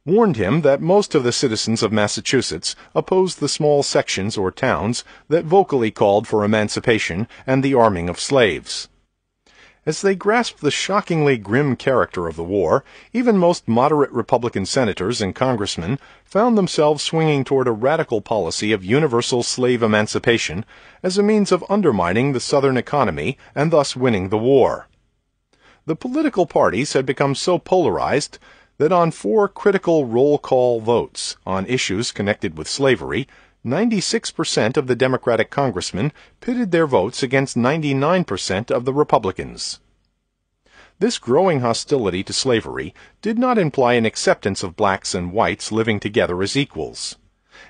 warned him that most of the citizens of Massachusetts opposed the small sections or towns that vocally called for emancipation and the arming of slaves. As they grasped the shockingly grim character of the war, even most moderate Republican senators and congressmen found themselves swinging toward a radical policy of universal slave emancipation as a means of undermining the Southern economy and thus winning the war. The political parties had become so polarized that on 4 critical roll call votes on issues connected with slavery, 96% of the Democratic congressmen pitted their votes against 99% of the Republicans. This growing hostility to slavery did not imply an acceptance of blacks and whites living together as equals.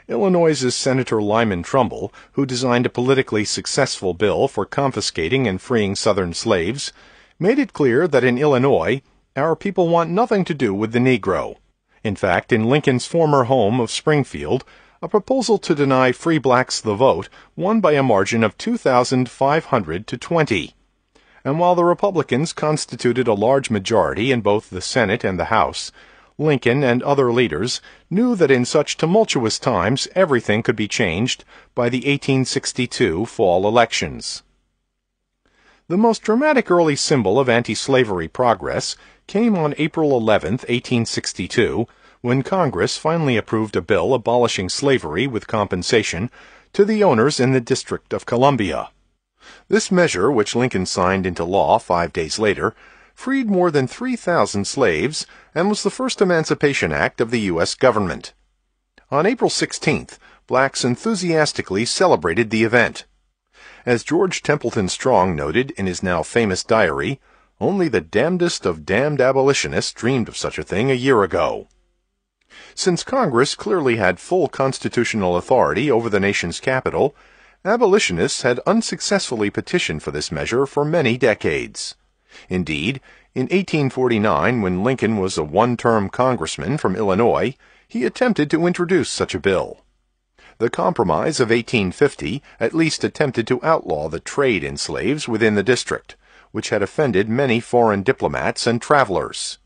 Illinois's Senator Lyman Trumbull, who designed a politically successful bill for confiscating and freeing Southern slaves, made it clear that in Illinois, our people want nothing to do with the Negro. In fact, in Lincoln's former home of Springfield, a proposal to deny free blacks the vote won by a margin of 2,500 to 20. And while the Republicans constituted a large majority in both the Senate and the House, Lincoln and other leaders knew that in such tumultuous times everything could be changed by the 1862 fall elections. The most dramatic early symbol of anti-slavery progress came on April 11, 1862, when Congress finally approved a bill abolishing slavery with compensation to the owners in the District of Columbia. This measure, which Lincoln signed into law 5 days later, freed more than 3,000 slaves and was the first Emancipation Act of the U.S. government. On April 16th, blacks enthusiastically celebrated the event. As George Templeton Strong noted in his now famous diary, only the damnedest of damned abolitionists dreamed of such a thing a year ago. Since Congress clearly had full constitutional authority over the nation's capital, abolitionists had unsuccessfully petitioned for this measure for many decades. Indeed, in 1849, when Lincoln was a one-term congressman from Illinois, he attempted to introduce such a bill. The Compromise of 1850 at least attempted to outlaw the trade in slaves within the district, which had offended many foreign diplomats and travelers.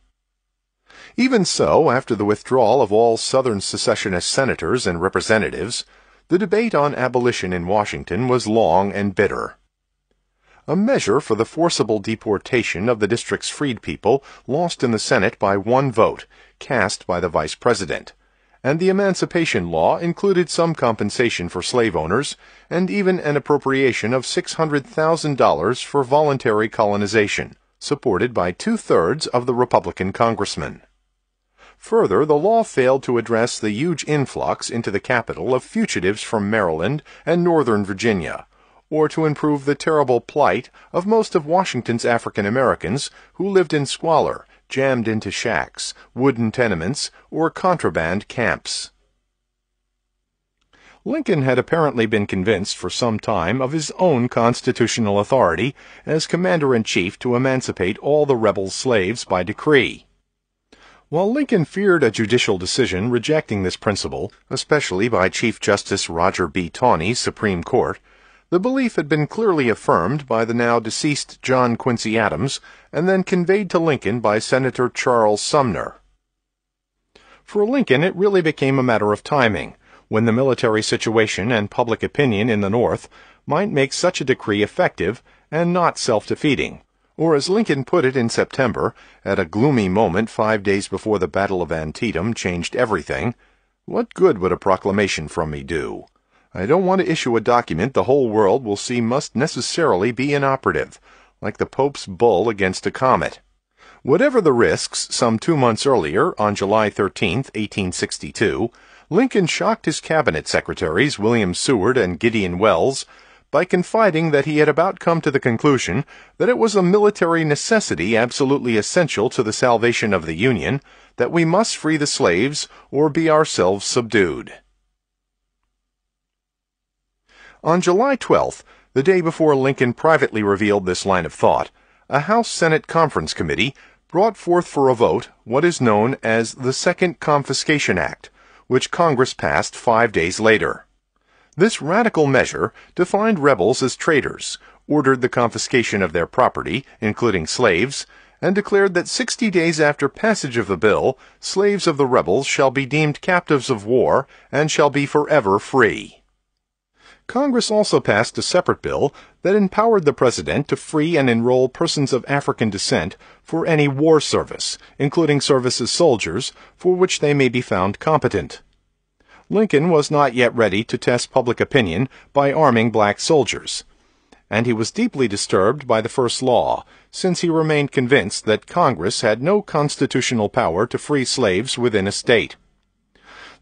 Even so, after the withdrawal of all Southern secessionist senators and representatives, the debate on abolition in Washington was long and bitter. A measure for the forcible deportation of the district's freed people lost in the Senate by one vote, cast by the Vice President, and the Emancipation Law included some compensation for slave owners and even an appropriation of $600,000 for voluntary colonization, supported by two-thirds of the Republican congressmen. Further, the law failed to address the huge influx into the capital of fugitives from Maryland and Northern Virginia, or to improve the terrible plight of most of Washington's African Americans who lived in squalor, jammed into shacks, wooden tenements, or contraband camps. Lincoln had apparently been convinced for some time of his own constitutional authority as Commander-in-Chief to emancipate all the rebel slaves by decree. While Lincoln feared a judicial decision rejecting this principle, especially by Chief Justice Roger B. Taney's Supreme Court, the belief had been clearly affirmed by the now deceased John Quincy Adams and then conveyed to Lincoln by Senator Charles Sumner. For Lincoln, it really became a matter of timing, when the military situation and public opinion in the North might make such a decree effective and not self-defeating. Or as Lincoln put it in September, at a gloomy moment 5 days before the Battle of Antietam changed everything, "What good would a proclamation from me do? I don't want to issue a document the whole world will see must necessarily be inoperative, like the Pope's bull against a comet." Whatever the risks, some 2 months earlier, on July 13, 1862, Lincoln shocked his cabinet secretaries, William Seward and Gideon Welles, by confiding that he had about come to the conclusion that it was a military necessity absolutely essential to the salvation of the Union that we must free the slaves or be ourselves subdued. On July 12th, the day before Lincoln privately revealed this line of thought, a House-Senate Conference Committee brought forth for a vote what is known as the Second Confiscation Act, which Congress passed 5 days later. This radical measure defined rebels as traitors, ordered the confiscation of their property, including slaves, and declared that 60 days after passage of the bill, slaves of the rebels shall be deemed captives of war and shall be forever free. Congress also passed a separate bill that empowered the President to free and enroll persons of African descent for any war service, including service as soldiers, for which they may be found competent. Lincoln was not yet ready to test public opinion by arming black soldiers, and he was deeply disturbed by the first law, since he remained convinced that Congress had no constitutional power to free slaves within a state.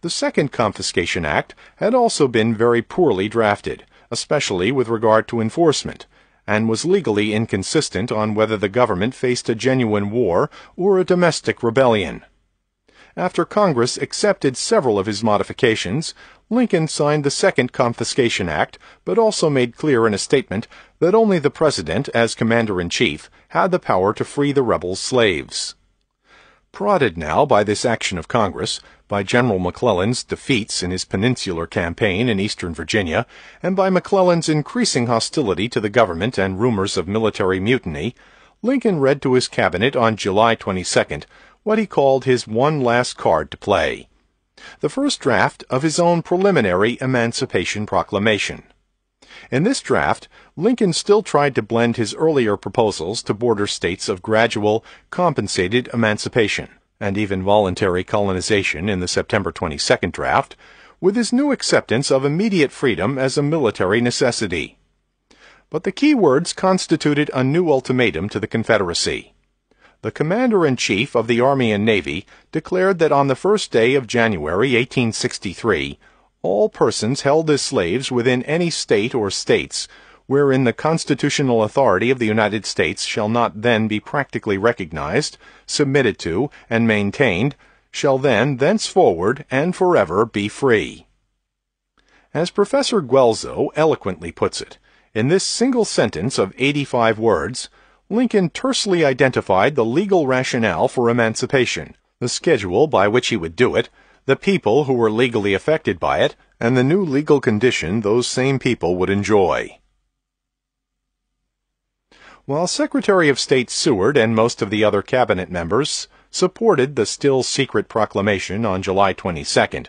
The Second Confiscation Act had also been very poorly drafted, especially with regard to enforcement, and was legally inconsistent on whether the government faced a genuine war or a domestic rebellion. After Congress accepted several of his modifications, Lincoln signed the Second Confiscation Act, but also made clear in a statement that only the President, as Commander-in-Chief, had the power to free the rebel slaves. Prodded now by this action of Congress, by General McClellan's defeats in his Peninsular Campaign in eastern Virginia, and by McClellan's increasing hostility to the government and rumors of military mutiny, Lincoln read to his cabinet on July 22nd what he called his one last card to play: the first draft of his own preliminary Emancipation Proclamation. In this draft, Lincoln still tried to blend his earlier proposals to border states of gradual, compensated emancipation, and even voluntary colonization in the September 22 draft, with his new acceptance of immediate freedom as a military necessity. But the key words constituted a new ultimatum to the Confederacy. The Commander-in-Chief of the Army and Navy declared that on the first day of January 1863, all persons held as slaves within any state or states wherein the constitutional authority of the United States shall not then be practically recognized, submitted to, and maintained, shall then, thenceforward, and forever be free. As Professor Guelzo eloquently puts it, in this single sentence of 85 words, Lincoln tersely identified the legal rationale for emancipation, the schedule by which he would do it, the people who were legally affected by it, and the new legal condition those same people would enjoy. While Secretary of State Seward and most of the other cabinet members supported the still-secret proclamation on July 22nd,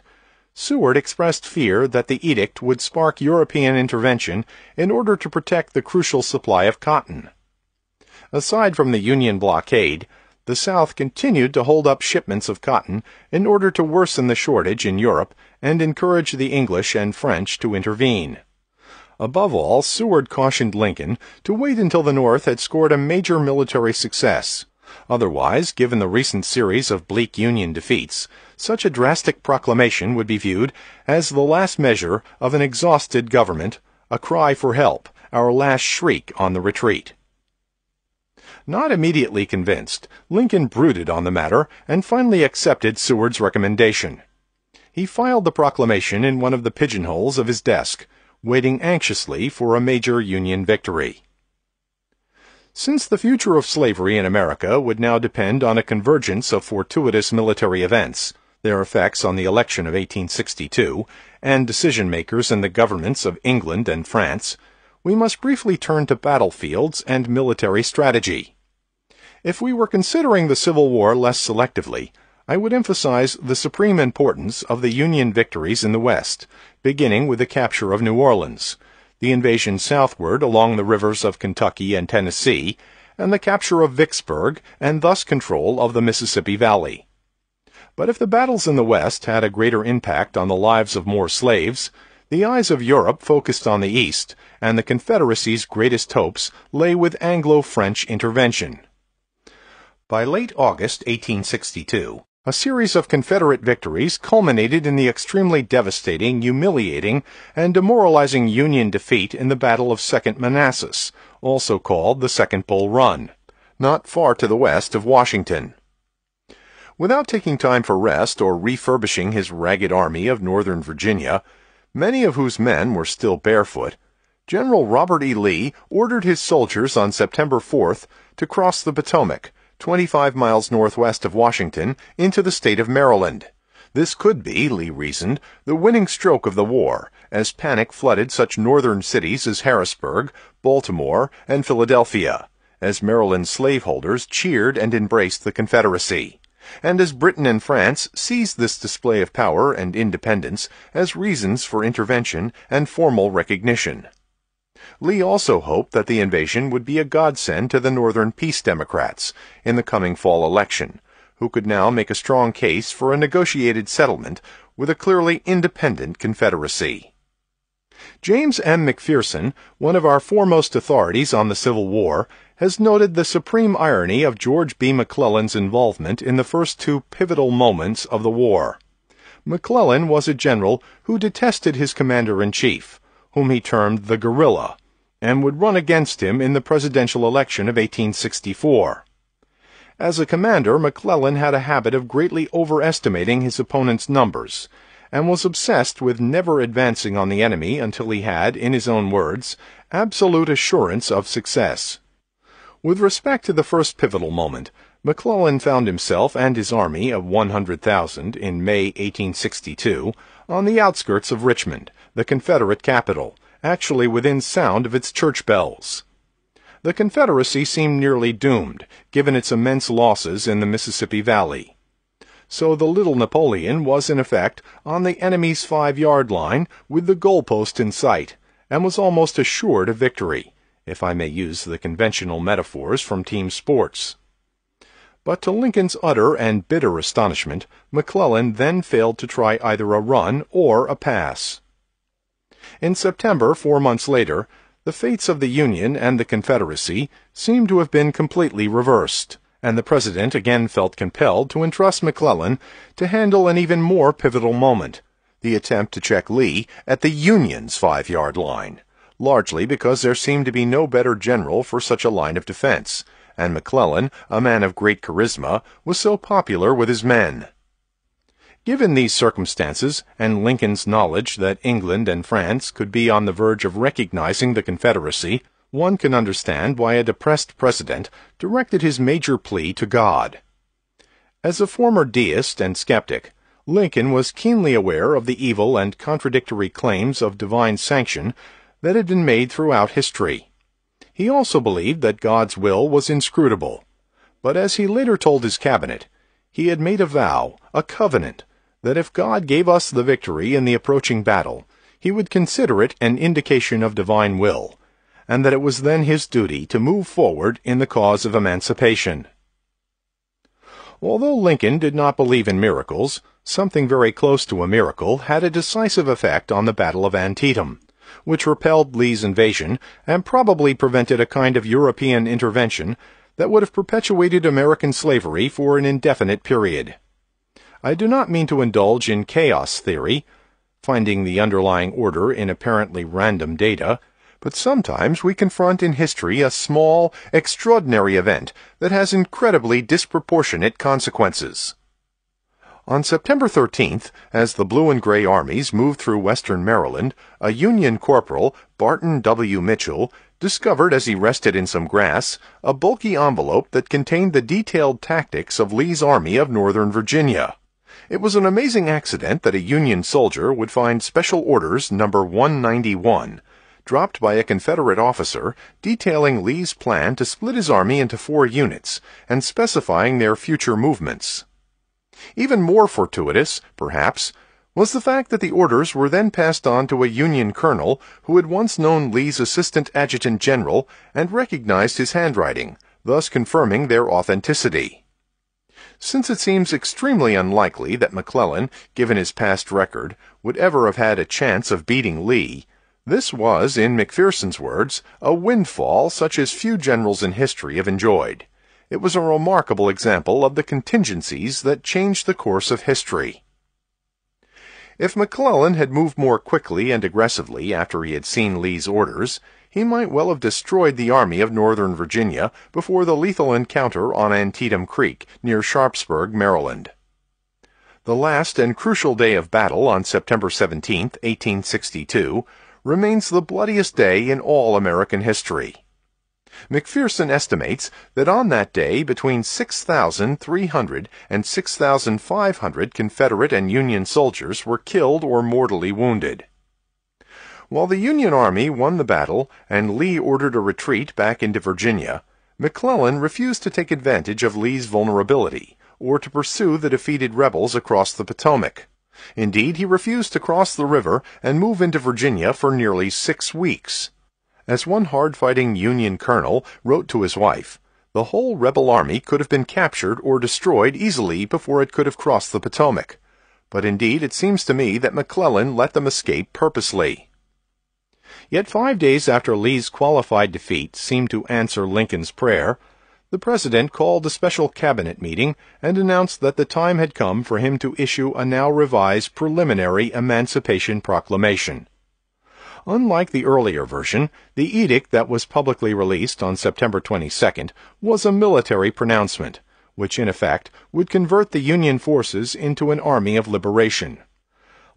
Seward expressed fear that the edict would spark European intervention in order to protect the crucial supply of cotton. Aside from the Union blockade, the South continued to hold up shipments of cotton in order to worsen the shortage in Europe and encourage the English and French to intervene. Above all, Seward cautioned Lincoln to wait until the North had scored a major military success. Otherwise, given the recent series of bleak Union defeats, such a drastic proclamation would be viewed as the last measure of an exhausted government, a cry for help, our last shriek on the retreat. Not immediately convinced, Lincoln brooded on the matter and finally accepted Seward's recommendation. He filed the proclamation in one of the pigeonholes of his desk, waiting anxiously for a major Union victory. Since the future of slavery in America would now depend on a convergence of fortuitous military events, their effects on the election of 1862, and decision-makers in the governments of England and France, we must briefly turn to battlefields and military strategy. If we were considering the Civil War less selectively, I would emphasize the supreme importance of the Union victories in the West, beginning with the capture of New Orleans, the invasion southward along the rivers of Kentucky and Tennessee, and the capture of Vicksburg and thus control of the Mississippi Valley. But if the battles in the West had a greater impact on the lives of more slaves, the eyes of Europe focused on the East, and the Confederacy's greatest hopes lay with Anglo-French intervention. By late August 1862, a series of Confederate victories culminated in the extremely devastating, humiliating, and demoralizing Union defeat in the Battle of Second Manassas, also called the Second Bull Run, not far to the west of Washington. Without taking time for rest or refurbishing his ragged army of Northern Virginia, many of whose men were still barefoot, General Robert E. Lee ordered his soldiers on September 4th to cross the Potomac, 25 miles northwest of Washington, into the state of Maryland. This could be, Lee reasoned, the winning stroke of the war, as panic flooded such northern cities as Harrisburg, Baltimore, and Philadelphia, as Maryland slaveholders cheered and embraced the Confederacy, and as Britain and France seized this display of power and independence as reasons for intervention and formal recognition. Lee also hoped that the invasion would be a godsend to the Northern Peace Democrats in the coming fall election, who could now make a strong case for a negotiated settlement with a clearly independent Confederacy. James M. McPherson, one of our foremost authorities on the Civil War, has noted the supreme irony of George B. McClellan's involvement in the first two pivotal moments of the war. McClellan was a general who detested his commander-in-chief, whom he termed the guerrilla, and would run against him in the presidential election of 1864. As a commander, McClellan had a habit of greatly overestimating his opponent's numbers, and was obsessed with never advancing on the enemy until he had, in his own words, absolute assurance of success. With respect to the first pivotal moment, McClellan found himself and his army of 100,000 in May 1862 on the outskirts of Richmond, the Confederate capital, actually within sound of its church bells. the Confederacy seemed nearly doomed, given its immense losses in the Mississippi Valley. So the little Napoleon was in effect on the enemy's 5-yard line with the goalpost in sight, and was almost assured of victory, if I may use the conventional metaphors from team sports. But to Lincoln's utter and bitter astonishment, McClellan then failed to try either a run or a pass. In September, 4 months later, the fates of the Union and the Confederacy seemed to have been completely reversed, and the President again felt compelled to entrust McClellan to handle an even more pivotal moment, the attempt to check Lee at the Union's 5-yard line, largely because there seemed to be no better general for such a line of defense, and McClellan, a man of great charisma, was so popular with his men. Given these circumstances, and Lincoln's knowledge that England and France could be on the verge of recognizing the Confederacy, one can understand why a depressed president directed his major plea to God. As a former deist and skeptic, Lincoln was keenly aware of the evil and contradictory claims of divine sanction that had been made throughout history. He also believed that God's will was inscrutable, but as he later told his cabinet, he had made a vow, a covenant, that if God gave us the victory in the approaching battle, he would consider it an indication of divine will, and that it was then his duty to move forward in the cause of emancipation. Although Lincoln did not believe in miracles, something very close to a miracle had a decisive effect on the Battle of Antietam, which repelled Lee's invasion and probably prevented a kind of European intervention that would have perpetuated American slavery for an indefinite period. I do not mean to indulge in chaos theory, finding the underlying order in apparently random data, but sometimes we confront in history a small, extraordinary event that has incredibly disproportionate consequences. On September 13th, as the Blue and Gray armies moved through western Maryland, a Union corporal, Barton W. Mitchell, discovered as he rested in some grass a bulky envelope that contained the detailed tactics of Lee's Army of Northern Virginia. It was an amazing accident that a Union soldier would find Special Orders number 191, dropped by a Confederate officer detailing Lee's plan to split his army into 4 units and specifying their future movements. Even more fortuitous, perhaps, was the fact that the orders were then passed on to a Union colonel who had once known Lee's assistant adjutant general and recognized his handwriting, thus confirming their authenticity. Since it seems extremely unlikely that McClellan, given his past record, would ever have had a chance of beating Lee, this was, in McPherson's words, a windfall such as few generals in history have enjoyed. It was a remarkable example of the contingencies that changed the course of history. If McClellan had moved more quickly and aggressively after he had seen Lee's orders, he might well have destroyed the Army of Northern Virginia before the lethal encounter on Antietam Creek near Sharpsburg, Maryland. The last and crucial day of battle on September 17, 1862, remains the bloodiest day in all American history. McPherson estimates that on that day between 6,300 and 6,500 Confederate and Union soldiers were killed or mortally wounded. While the Union Army won the battle and Lee ordered a retreat back into Virginia, McClellan refused to take advantage of Lee's vulnerability or to pursue the defeated rebels across the Potomac. Indeed, he refused to cross the river and move into Virginia for nearly 6 weeks. As one hard-fighting Union colonel wrote to his wife, the whole rebel army could have been captured or destroyed easily before it could have crossed the Potomac. But indeed it seems to me that McClellan let them escape purposely. Yet 5 days after Lee's qualified defeat seemed to answer Lincoln's prayer, the President called a special cabinet meeting and announced that the time had come for him to issue a now revised preliminary Emancipation Proclamation. Unlike the earlier version, the edict that was publicly released on September 22nd was a military pronouncement, which in effect would convert the Union forces into an army of liberation.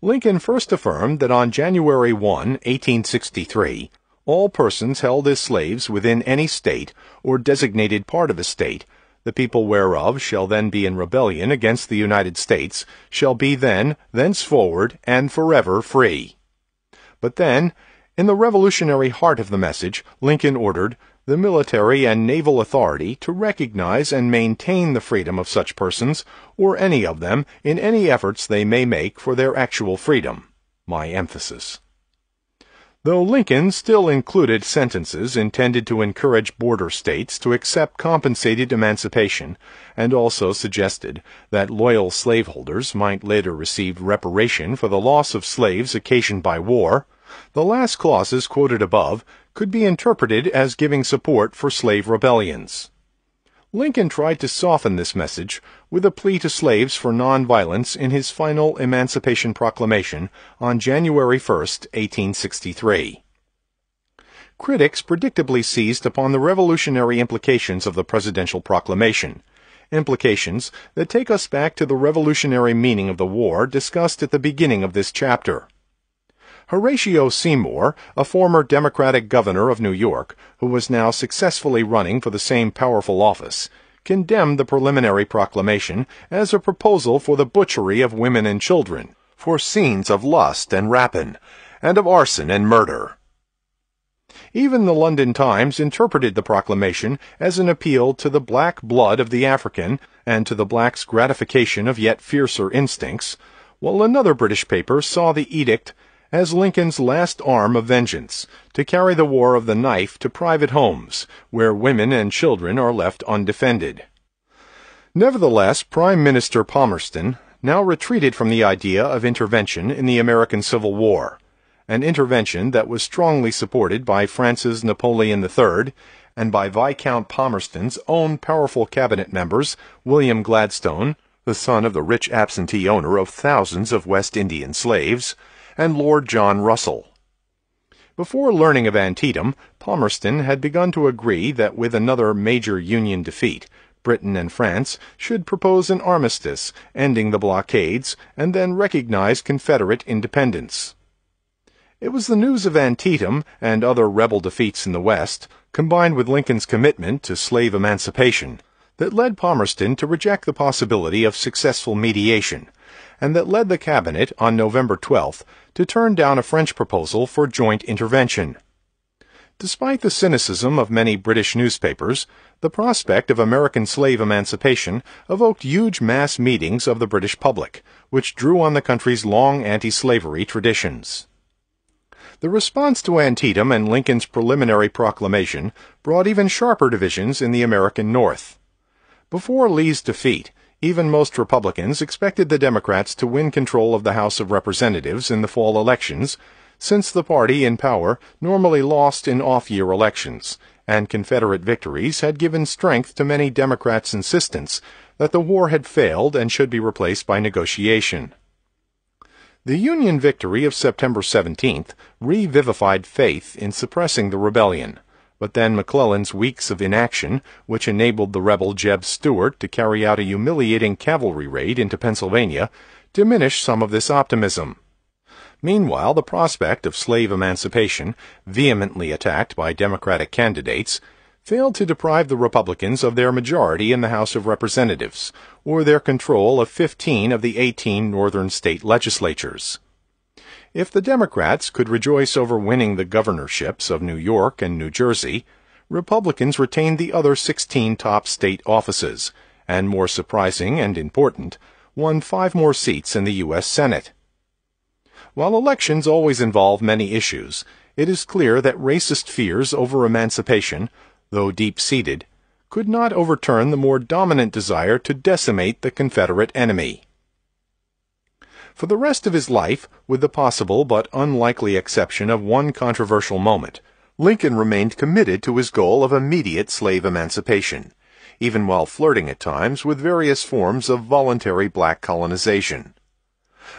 Lincoln first affirmed that on January 1, 1863, all persons held as slaves within any state or designated part of a state, the people whereof shall then be in rebellion against the United States, shall be then, thenceforward, and forever free. But then, in the revolutionary heart of the message, Lincoln ordered the military and naval authority to recognize and maintain the freedom of such persons, or any of them, in any efforts they may make for their actual freedom. My emphasis. Though Lincoln still included sentences intended to encourage border states to accept compensated emancipation, and also suggested that loyal slaveholders might later receive reparation for the loss of slaves occasioned by war, the last clauses quoted above could be interpreted as giving support for slave rebellions. Lincoln tried to soften this message with a plea to slaves for nonviolence in his final Emancipation Proclamation on January 1, 1863. Critics predictably seized upon the revolutionary implications of the presidential proclamation, implications that take us back to the revolutionary meaning of the war discussed at the beginning of this chapter. Horatio Seymour, a former Democratic governor of New York, who was now successfully running for the same powerful office, condemned the preliminary proclamation as a proposal for the butchery of women and children, for scenes of lust and rapine, and of arson and murder. Even the London Times interpreted the proclamation as an appeal to the black blood of the African and to the black's gratification of yet fiercer instincts, while another British paper saw the edict as Lincoln's last arm of vengeance, to carry the war of the knife to private homes, where women and children are left undefended. Nevertheless, Prime Minister Palmerston now retreated from the idea of intervention in the American Civil War, an intervention that was strongly supported by France's Napoleon III and by Viscount Palmerston's own powerful cabinet members, William Gladstone, the son of the rich absentee owner of thousands of West Indian slaves, and Lord John Russell. Before learning of Antietam, Palmerston had begun to agree that with another major Union defeat, Britain and France should propose an armistice, ending the blockades, and then recognize Confederate independence. It was the news of Antietam and other rebel defeats in the West, combined with Lincoln's commitment to slave emancipation, that led Palmerston to reject the possibility of successful mediation, and that led the cabinet on November 12th to turn down a French proposal for joint intervention. Despite the cynicism of many British newspapers, the prospect of American slave emancipation evoked huge mass meetings of the British public, which drew on the country's long anti-slavery traditions. The response to Antietam and Lincoln's preliminary proclamation brought even sharper divisions in the American North. Before Lee's defeat, even most Republicans expected the Democrats to win control of the House of Representatives in the fall elections, since the party in power normally lost in off-year elections, and Confederate victories had given strength to many Democrats' insistence that the war had failed and should be replaced by negotiation. The Union victory of September 17th revivified faith in suppressing the rebellion, but then McClellan's weeks of inaction, which enabled the rebel Jeb Stuart to carry out a humiliating cavalry raid into Pennsylvania, diminished some of this optimism. Meanwhile, the prospect of slave emancipation, vehemently attacked by Democratic candidates, failed to deprive the Republicans of their majority in the House of Representatives, or their control of 15 of the 18 northern state legislatures. If the Democrats could rejoice over winning the governorships of New York and New Jersey, Republicans retained the other 16 top state offices, and more surprising and important, won 5 more seats in the U.S. Senate. While elections always involve many issues, it is clear that racist fears over emancipation, though deep-seated, could not overturn the more dominant desire to decimate the Confederate enemy. For the rest of his life, with the possible but unlikely exception of one controversial moment, Lincoln remained committed to his goal of immediate slave emancipation, even while flirting at times with various forms of voluntary black colonization.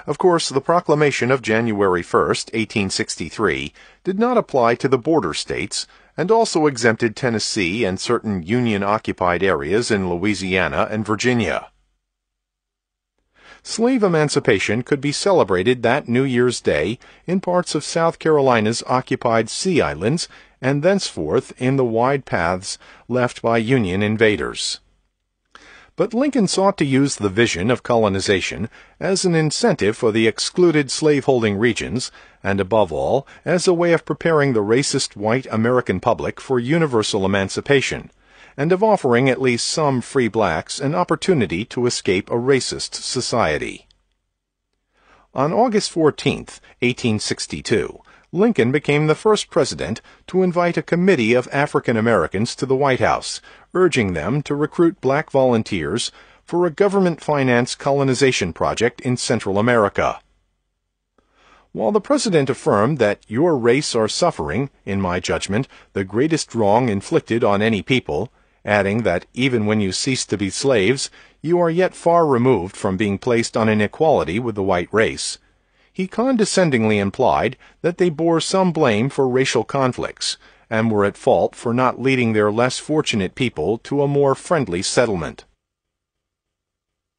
Of course, the proclamation of January 1, 1863, did not apply to the border states, and also exempted Tennessee and certain Union-occupied areas in Louisiana and Virginia. Slave emancipation could be celebrated that New Year's Day in parts of South Carolina's occupied Sea Islands and thenceforth in the wide paths left by Union invaders. But Lincoln sought to use the vision of colonization as an incentive for the excluded slaveholding regions, and above all, as a way of preparing the racist white American public for universal emancipation, and of offering at least some free blacks an opportunity to escape a racist society. On August 14, 1862, Lincoln became the first president to invite a committee of African Americans to the White House, urging them to recruit black volunteers for a government-financed colonization project in Central America. While the president affirmed that your race are suffering, in my judgment, the greatest wrong inflicted on any people, adding that even when you cease to be slaves, you are yet far removed from being placed on an equality with the white race, he condescendingly implied that they bore some blame for racial conflicts, and were at fault for not leading their less fortunate people to a more friendly settlement.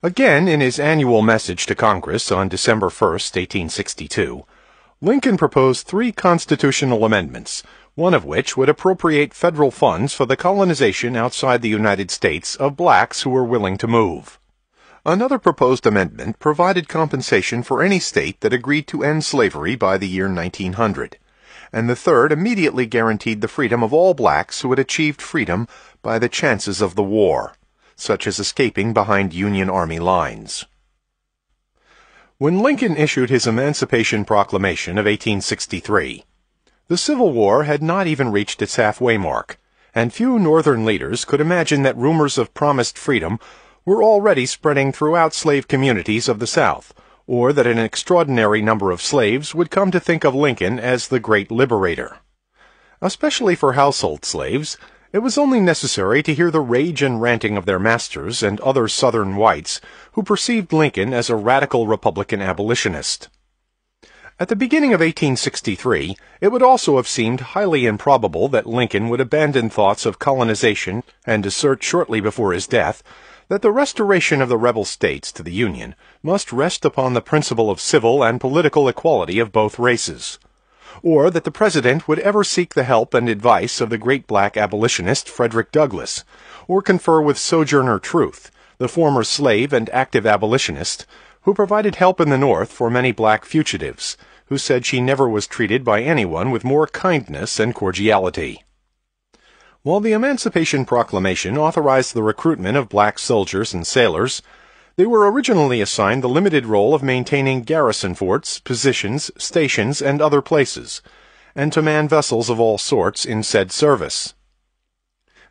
Again, in his annual message to Congress on December 1, 1862, Lincoln proposed 3 constitutional amendments, one of which would appropriate federal funds for the colonization outside the United States of blacks who were willing to move. Another proposed amendment provided compensation for any state that agreed to end slavery by the year 1900, and the third immediately guaranteed the freedom of all blacks who had achieved freedom by the chances of the war, such as escaping behind Union Army lines. When Lincoln issued his Emancipation Proclamation of 1863, the Civil War had not even reached its halfway mark, and few Northern leaders could imagine that rumors of promised freedom were already spreading throughout slave communities of the South, or that an extraordinary number of slaves would come to think of Lincoln as the great liberator. Especially for household slaves, it was only necessary to hear the rage and ranting of their masters and other Southern whites who perceived Lincoln as a radical Republican abolitionist. At the beginning of 1863, it would also have seemed highly improbable that Lincoln would abandon thoughts of colonization and assert shortly before his death that the restoration of the rebel states to the Union must rest upon the principle of civil and political equality of both races, or that the President would ever seek the help and advice of the great black abolitionist Frederick Douglass, or confer with Sojourner Truth, the former slave and active abolitionist, who provided help in the North for many black fugitives, who said she never was treated by anyone with more kindness and cordiality. While the Emancipation Proclamation authorized the recruitment of black soldiers and sailors, they were originally assigned the limited role of maintaining garrison forts, positions, stations, and other places, and to man vessels of all sorts in said service.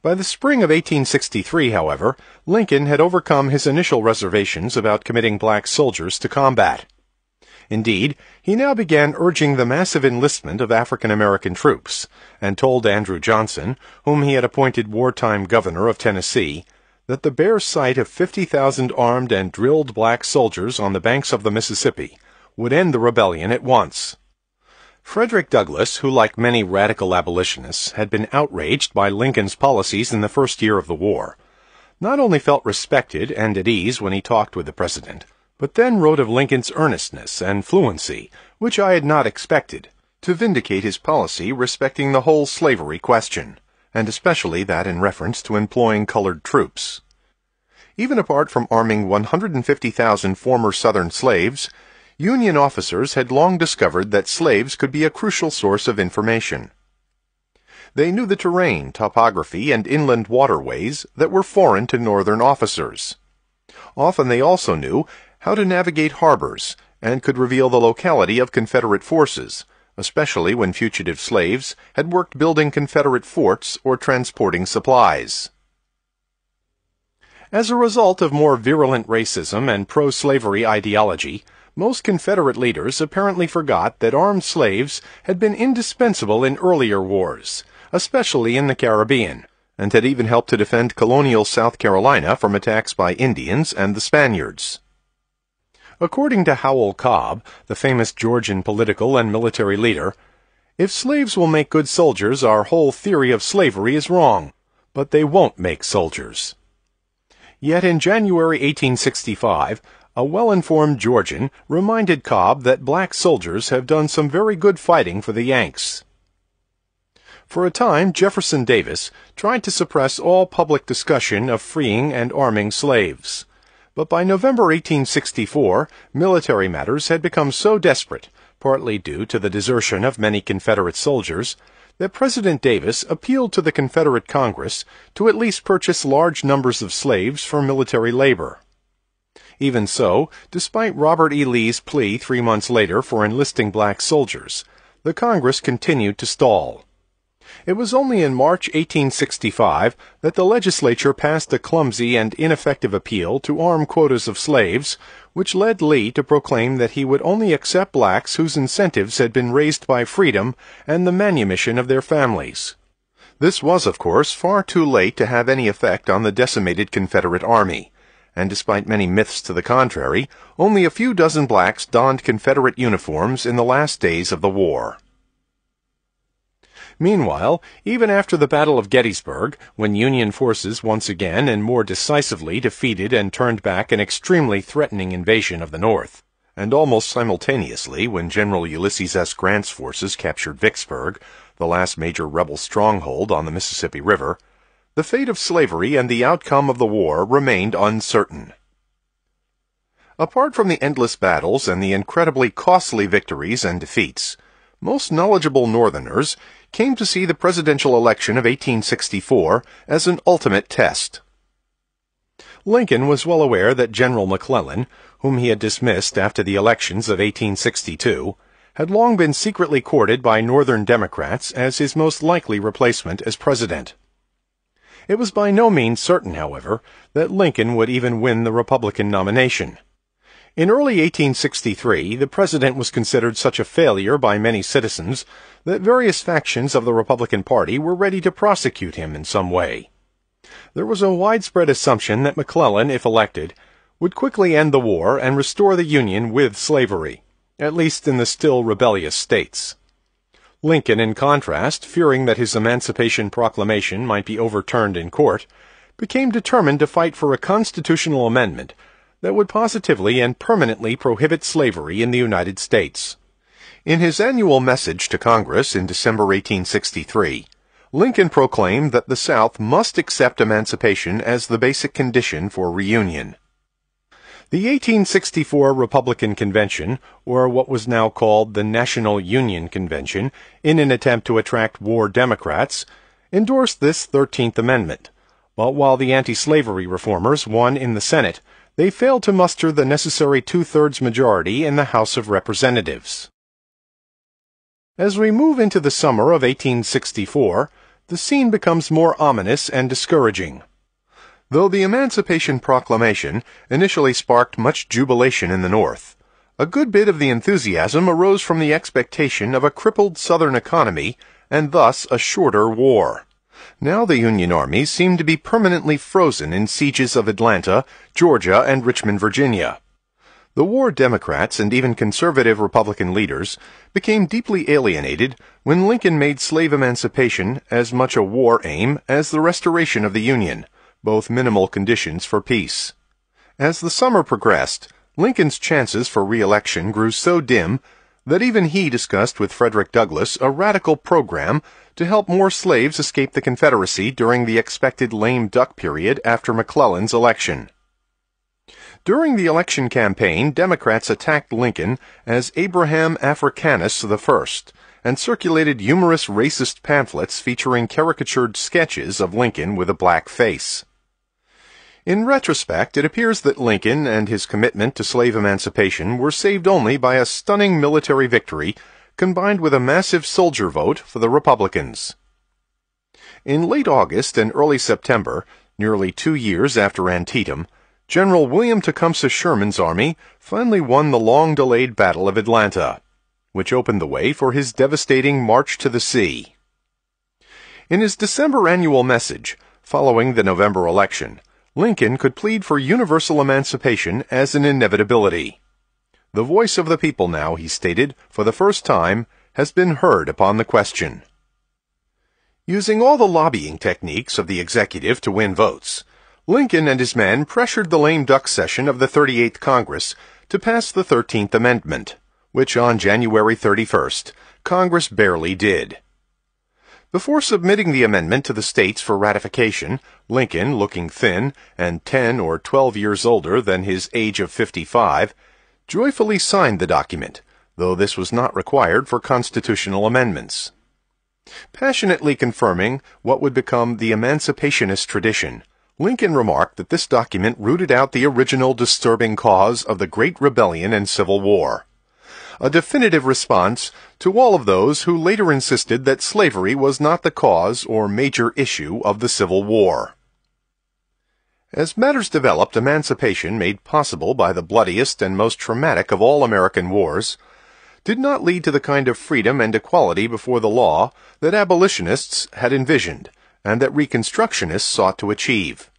By the spring of 1863, however, Lincoln had overcome his initial reservations about committing black soldiers to combat. Indeed, he now began urging the massive enlistment of African American troops, and told Andrew Johnson, whom he had appointed wartime governor of Tennessee, that the bare sight of 50,000 armed and drilled black soldiers on the banks of the Mississippi would end the rebellion at once. Frederick Douglass, who like many radical abolitionists had been outraged by Lincoln's policies in the first year of the war, not only felt respected and at ease when he talked with the president, but then wrote of Lincoln's earnestness and fluency, which I had not expected, to vindicate his policy respecting the whole slavery question, and especially that in reference to employing colored troops. Even apart from arming 150,000 former Southern slaves, Union officers had long discovered that slaves could be a crucial source of information. They knew the terrain, topography, and inland waterways that were foreign to Northern officers. Often they also knew how to navigate harbors, and could reveal the locality of Confederate forces, especially when fugitive slaves had worked building Confederate forts or transporting supplies. As a result of more virulent racism and pro-slavery ideology, most Confederate leaders apparently forgot that armed slaves had been indispensable in earlier wars, especially in the Caribbean, and had even helped to defend colonial South Carolina from attacks by Indians and the Spaniards. According to Howell Cobb, the famous Georgian political and military leader, if slaves will make good soldiers, our whole theory of slavery is wrong, but they won't make soldiers. Yet in January 1865, a well-informed Georgian reminded Cobb that black soldiers have done some very good fighting for the Yanks. For a time, Jefferson Davis tried to suppress all public discussion of freeing and arming slaves. But by November 1864, military matters had become so desperate, partly due to the desertion of many Confederate soldiers, that President Davis appealed to the Confederate Congress to at least purchase large numbers of slaves for military labor. Even so, despite Robert E. Lee's plea 3 months later for enlisting black soldiers, the Congress continued to stall. It was only in March 1865 that the legislature passed a clumsy and ineffective appeal to arm quotas of slaves, which led Lee to proclaim that he would only accept blacks whose incentives had been raised by freedom and the manumission of their families. This was, of course, far too late to have any effect on the decimated Confederate Army, and despite many myths to the contrary, only a few dozen blacks donned Confederate uniforms in the last days of the war. Meanwhile, even after the Battle of Gettysburg, when Union forces once again and more decisively defeated and turned back an extremely threatening invasion of the North, and almost simultaneously when General Ulysses S. Grant's forces captured Vicksburg, the last major rebel stronghold on the Mississippi River, the fate of slavery and the outcome of the war remained uncertain. Apart from the endless battles and the incredibly costly victories and defeats, most knowledgeable Northerners came to see the presidential election of 1864 as an ultimate test. Lincoln was well aware that General McClellan, whom he had dismissed after the elections of 1862, had long been secretly courted by Northern Democrats as his most likely replacement as president. It was by no means certain, however, that Lincoln would even win the Republican nomination. In early 1863, the president was considered such a failure by many citizens that various factions of the Republican Party were ready to prosecute him in some way. There was a widespread assumption that McClellan, if elected, would quickly end the war and restore the Union with slavery, at least in the still rebellious states. Lincoln, in contrast, fearing that his Emancipation Proclamation might be overturned in court, became determined to fight for a constitutional amendment that would positively and permanently prohibit slavery in the United States. In his annual message to Congress in December 1863, Lincoln proclaimed that the South must accept emancipation as the basic condition for reunion. The 1864 Republican Convention, or what was now called the National Union Convention, in an attempt to attract war Democrats, endorsed this 13th Amendment, but while the anti-slavery reformers won in the Senate, they failed to muster the necessary two-thirds majority in the House of Representatives. As we move into the summer of 1864, the scene becomes more ominous and discouraging. Though the Emancipation Proclamation initially sparked much jubilation in the North, a good bit of the enthusiasm arose from the expectation of a crippled Southern economy and thus a shorter war. Now the Union armies seemed to be permanently frozen in sieges of Atlanta, Georgia, and Richmond, Virginia. The war Democrats and even conservative Republican leaders became deeply alienated when Lincoln made slave emancipation as much a war aim as the restoration of the Union, both minimal conditions for peace. As the summer progressed, Lincoln's chances for re-election grew so dim that even he discussed with Frederick Douglass a radical program to help more slaves escape the Confederacy during the expected lame duck period after McClellan's election. During the election campaign, Democrats attacked Lincoln as Abraham Africanus I and circulated humorous racist pamphlets featuring caricatured sketches of Lincoln with a black face. In retrospect, it appears that Lincoln and his commitment to slave emancipation were saved only by a stunning military victory combined with a massive soldier vote for the Republicans. In late August and early September, nearly 2 years after Antietam, General William Tecumseh Sherman's army finally won the long-delayed Battle of Atlanta, which opened the way for his devastating march to the sea. In his December annual message, following the November election, Lincoln could plead for universal emancipation as an inevitability. The voice of the people now, he stated, for the first time, has been heard upon the question. Using all the lobbying techniques of the executive to win votes, Lincoln and his men pressured the lame duck session of the 38th Congress to pass the 13th Amendment, which on January 31st, Congress barely did. Before submitting the amendment to the states for ratification, Lincoln, looking thin and 10 or 12 years older than his age of 55, joyfully signed the document, though this was not required for constitutional amendments. Passionately confirming what would become the emancipationist tradition, Lincoln remarked that this document rooted out the original disturbing cause of the Great Rebellion and Civil War, a definitive response to all of those who later insisted that slavery was not the cause or major issue of the Civil War. As matters developed, emancipation, made possible by the bloodiest and most traumatic of all American wars, did not lead to the kind of freedom and equality before the law that abolitionists had envisioned and that Reconstructionists sought to achieve.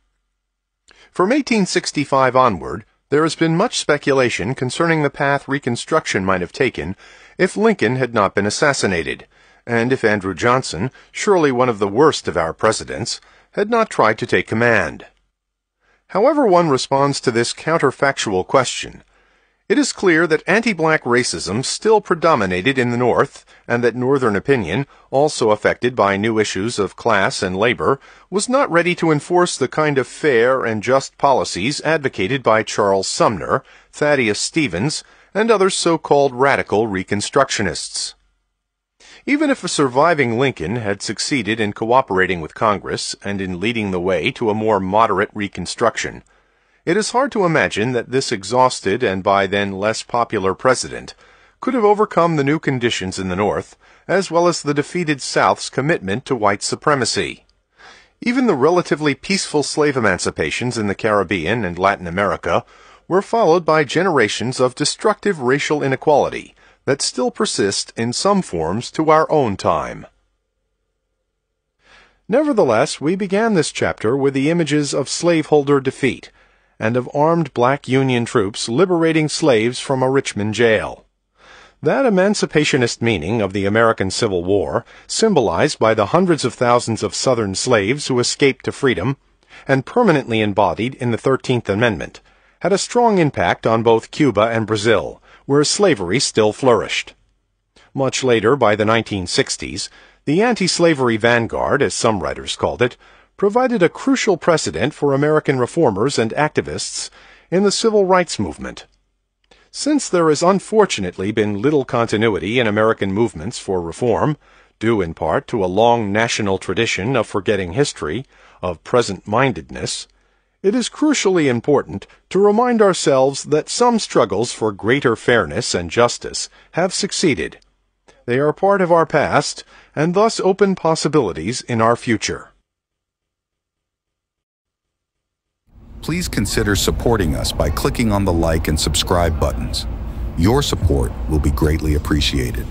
From 1865 onward, there has been much speculation concerning the path Reconstruction might have taken if Lincoln had not been assassinated, and if Andrew Johnson, surely one of the worst of our presidents, had not tried to take command. However one responds to this counterfactual question, it is clear that anti-black racism still predominated in the North, and that Northern opinion, also affected by new issues of class and labor, was not ready to enforce the kind of fair and just policies advocated by Charles Sumner, Thaddeus Stevens, and other so-called radical Reconstructionists. Even if a surviving Lincoln had succeeded in cooperating with Congress and in leading the way to a more moderate Reconstruction, it is hard to imagine that this exhausted and by then less popular president could have overcome the new conditions in the North, as well as the defeated South's commitment to white supremacy. Even the relatively peaceful slave emancipations in the Caribbean and Latin America were followed by generations of destructive racial inequality that still persist in some forms to our own time. Nevertheless, we began this chapter with the images of slaveholder defeat, and of armed black Union troops liberating slaves from a Richmond jail. That emancipationist meaning of the American Civil War, symbolized by the hundreds of thousands of Southern slaves who escaped to freedom, and permanently embodied in the 13th Amendment, had a strong impact on both Cuba and Brazil, where slavery still flourished. Much later, by the 1960s, the anti-slavery vanguard, as some writers called it, provided a crucial precedent for American reformers and activists in the civil rights movement. Since there has unfortunately been little continuity in American movements for reform, due in part to a long national tradition of forgetting history, of present-mindedness, it is crucially important to remind ourselves that some struggles for greater fairness and justice have succeeded. They are part of our past, and thus open possibilities in our future. Please consider supporting us by clicking on the like and subscribe buttons. Your support will be greatly appreciated.